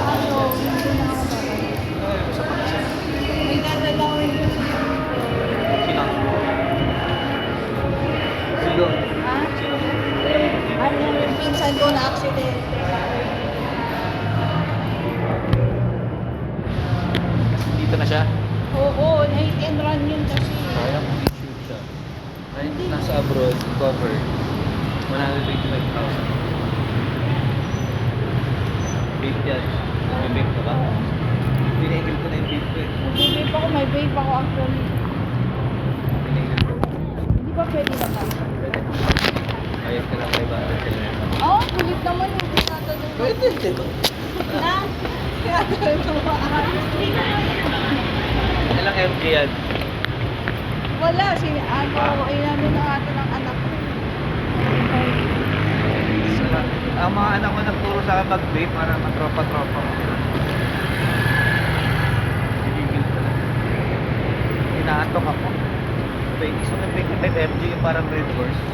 Pangasinan. Sa Pangasinan. May dadalawin ko siya. Sino? Sino? Ha? Sino? Ano yung pinsan ko na accident? Dito na siya? Oo, night and run yun kasi. Kaya kung i-shoot siya. Kahit nasa abroad, cover, 125,000. Vape yan. Nag-vape ka ba? Tinigil ko na yung vape ko eh. Nag-vape ako, may vape ako actually. Tinigil ko. Hindi ba pwede naman? Pwede. Bayad ka lang 500 kilometer. Oo, kulit naman yung pinatagal Pwede, di ba? Ilang MG yan? Wala, inano na ata ng anak ko. Ang mga anak ko nagturo sa akin mag-vape para matropa-tropa. Gigil talaga. Inaantok ako. 20, so 25 MG yung parang Red Horse.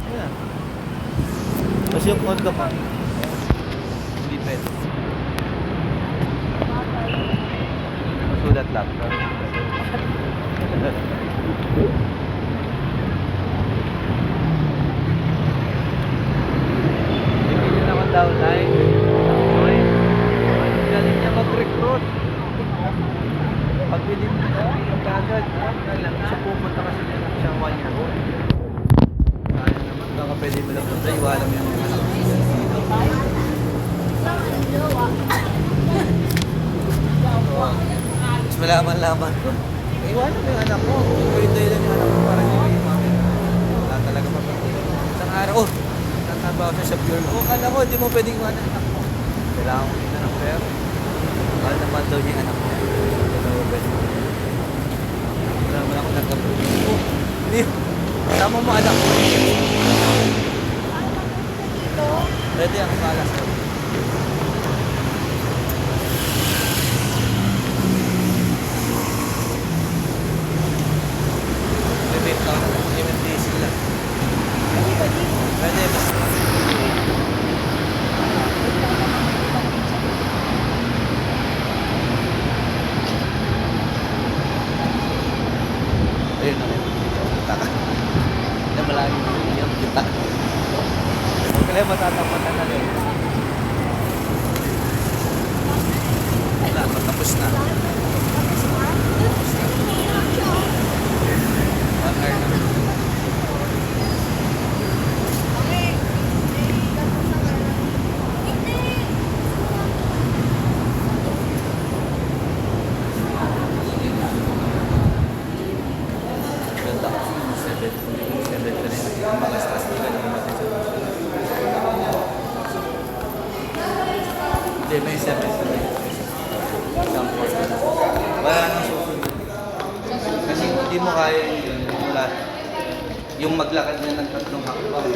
Yeah. Tapos yung condo ko, hindi pwede. Masulat lang. Bibili naman daw line. Join. Ang galing niya mag-recruit. Pagbili mo na, kagad. Siya pupunta kasi niya lang siyang 1 year old. Sayang naman, baka pwede mo lang punta. Iwala mo yung anak mo. Mas malaman-laman ko. Iwanan mo yung anak mo. Ikaw yung dahilan yung anak mo para hindi kayo mami. Wala talaga mapagpili. Isang araw, natabaw siya sa pure. Kala ko, hindi mo pwedeng iwanan yung anak mo. Kailangan mo kita ng pera. Mahal naman daw niya yung anak mo. Ito mo pwede mo. Wala naman ako nagka-prove. Hindi. Tama mo anak mo. Pwede ang kalas ko. Vape lang na. MMDC lang. Pwede basta. Ayun na rin. Kita ka. Na malaming yung kita. Huwag ka lang matatapatan na rin. Wala, matapos na. Ganda kasi yung 7 ka rin. Mga stress na ka naman natin sa hindi, may 7 ka rin. Isang 4. Wala nang susunod. Kasi hindi mo kaya yun. Wala. Yung maglakad na ng 3 hakbang.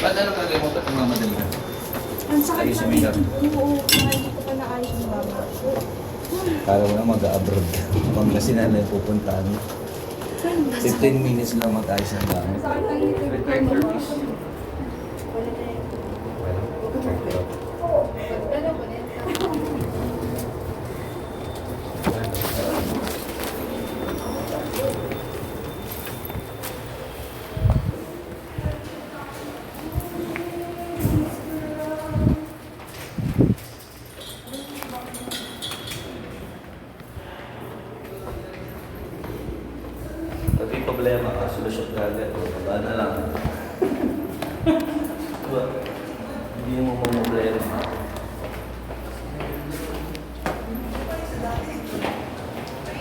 Ba't ano kagay mo? Ba't mamadali na? Ang sakit Ayos na yung makeup. Oo, hindi ko pa naayos yung mama. Kala mo na mag-abroad ka. Pangasinan na yung pupuntahan mo. 15 minutes lang mag-ayos ng gamit. Sakit ng ngipin ko, mama. Pag may problema ka, solusyon ka agad. Wala na lang. Diba? Hindi mo problema.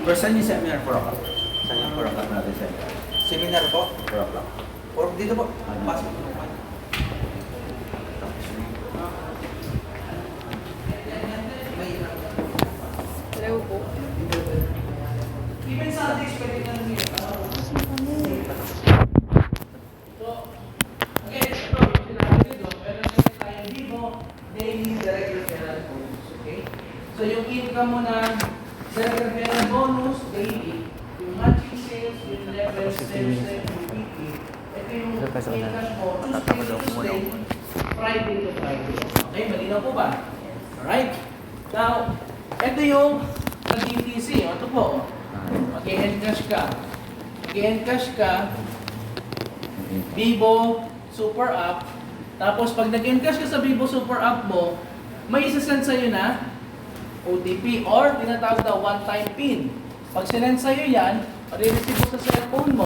Pero saan yung seminar? 4 o'clock? Saan yung 4 o'clock natin seminar? Seminar po? 4 o'clock. Or dito po? Pasok. Hello po. Even Sundays, pwede na rin. Okay, ito, yung sinabi dito, meron na tayo dito, daily direct referral bonus, okay? So yung income mo na direct referral bonus, daily, yung matching sales, yung level, sales, yung weekly, ito yung income mo, Tuesday to Tuesday, Friday to Friday. Okay, malinaw po ba? Alright? Now, ito yung nag-ETC. Ito po. Mag-encash ka. Mag-encash ka. Vivo Super App. Tapos pag nag-encash ka sa Vivo Super App mo, may isasend sa'yo na OTP or tinatawag na one-time PIN. Pag sinend sa'yo yan, marireceive mo sa cellphone mo,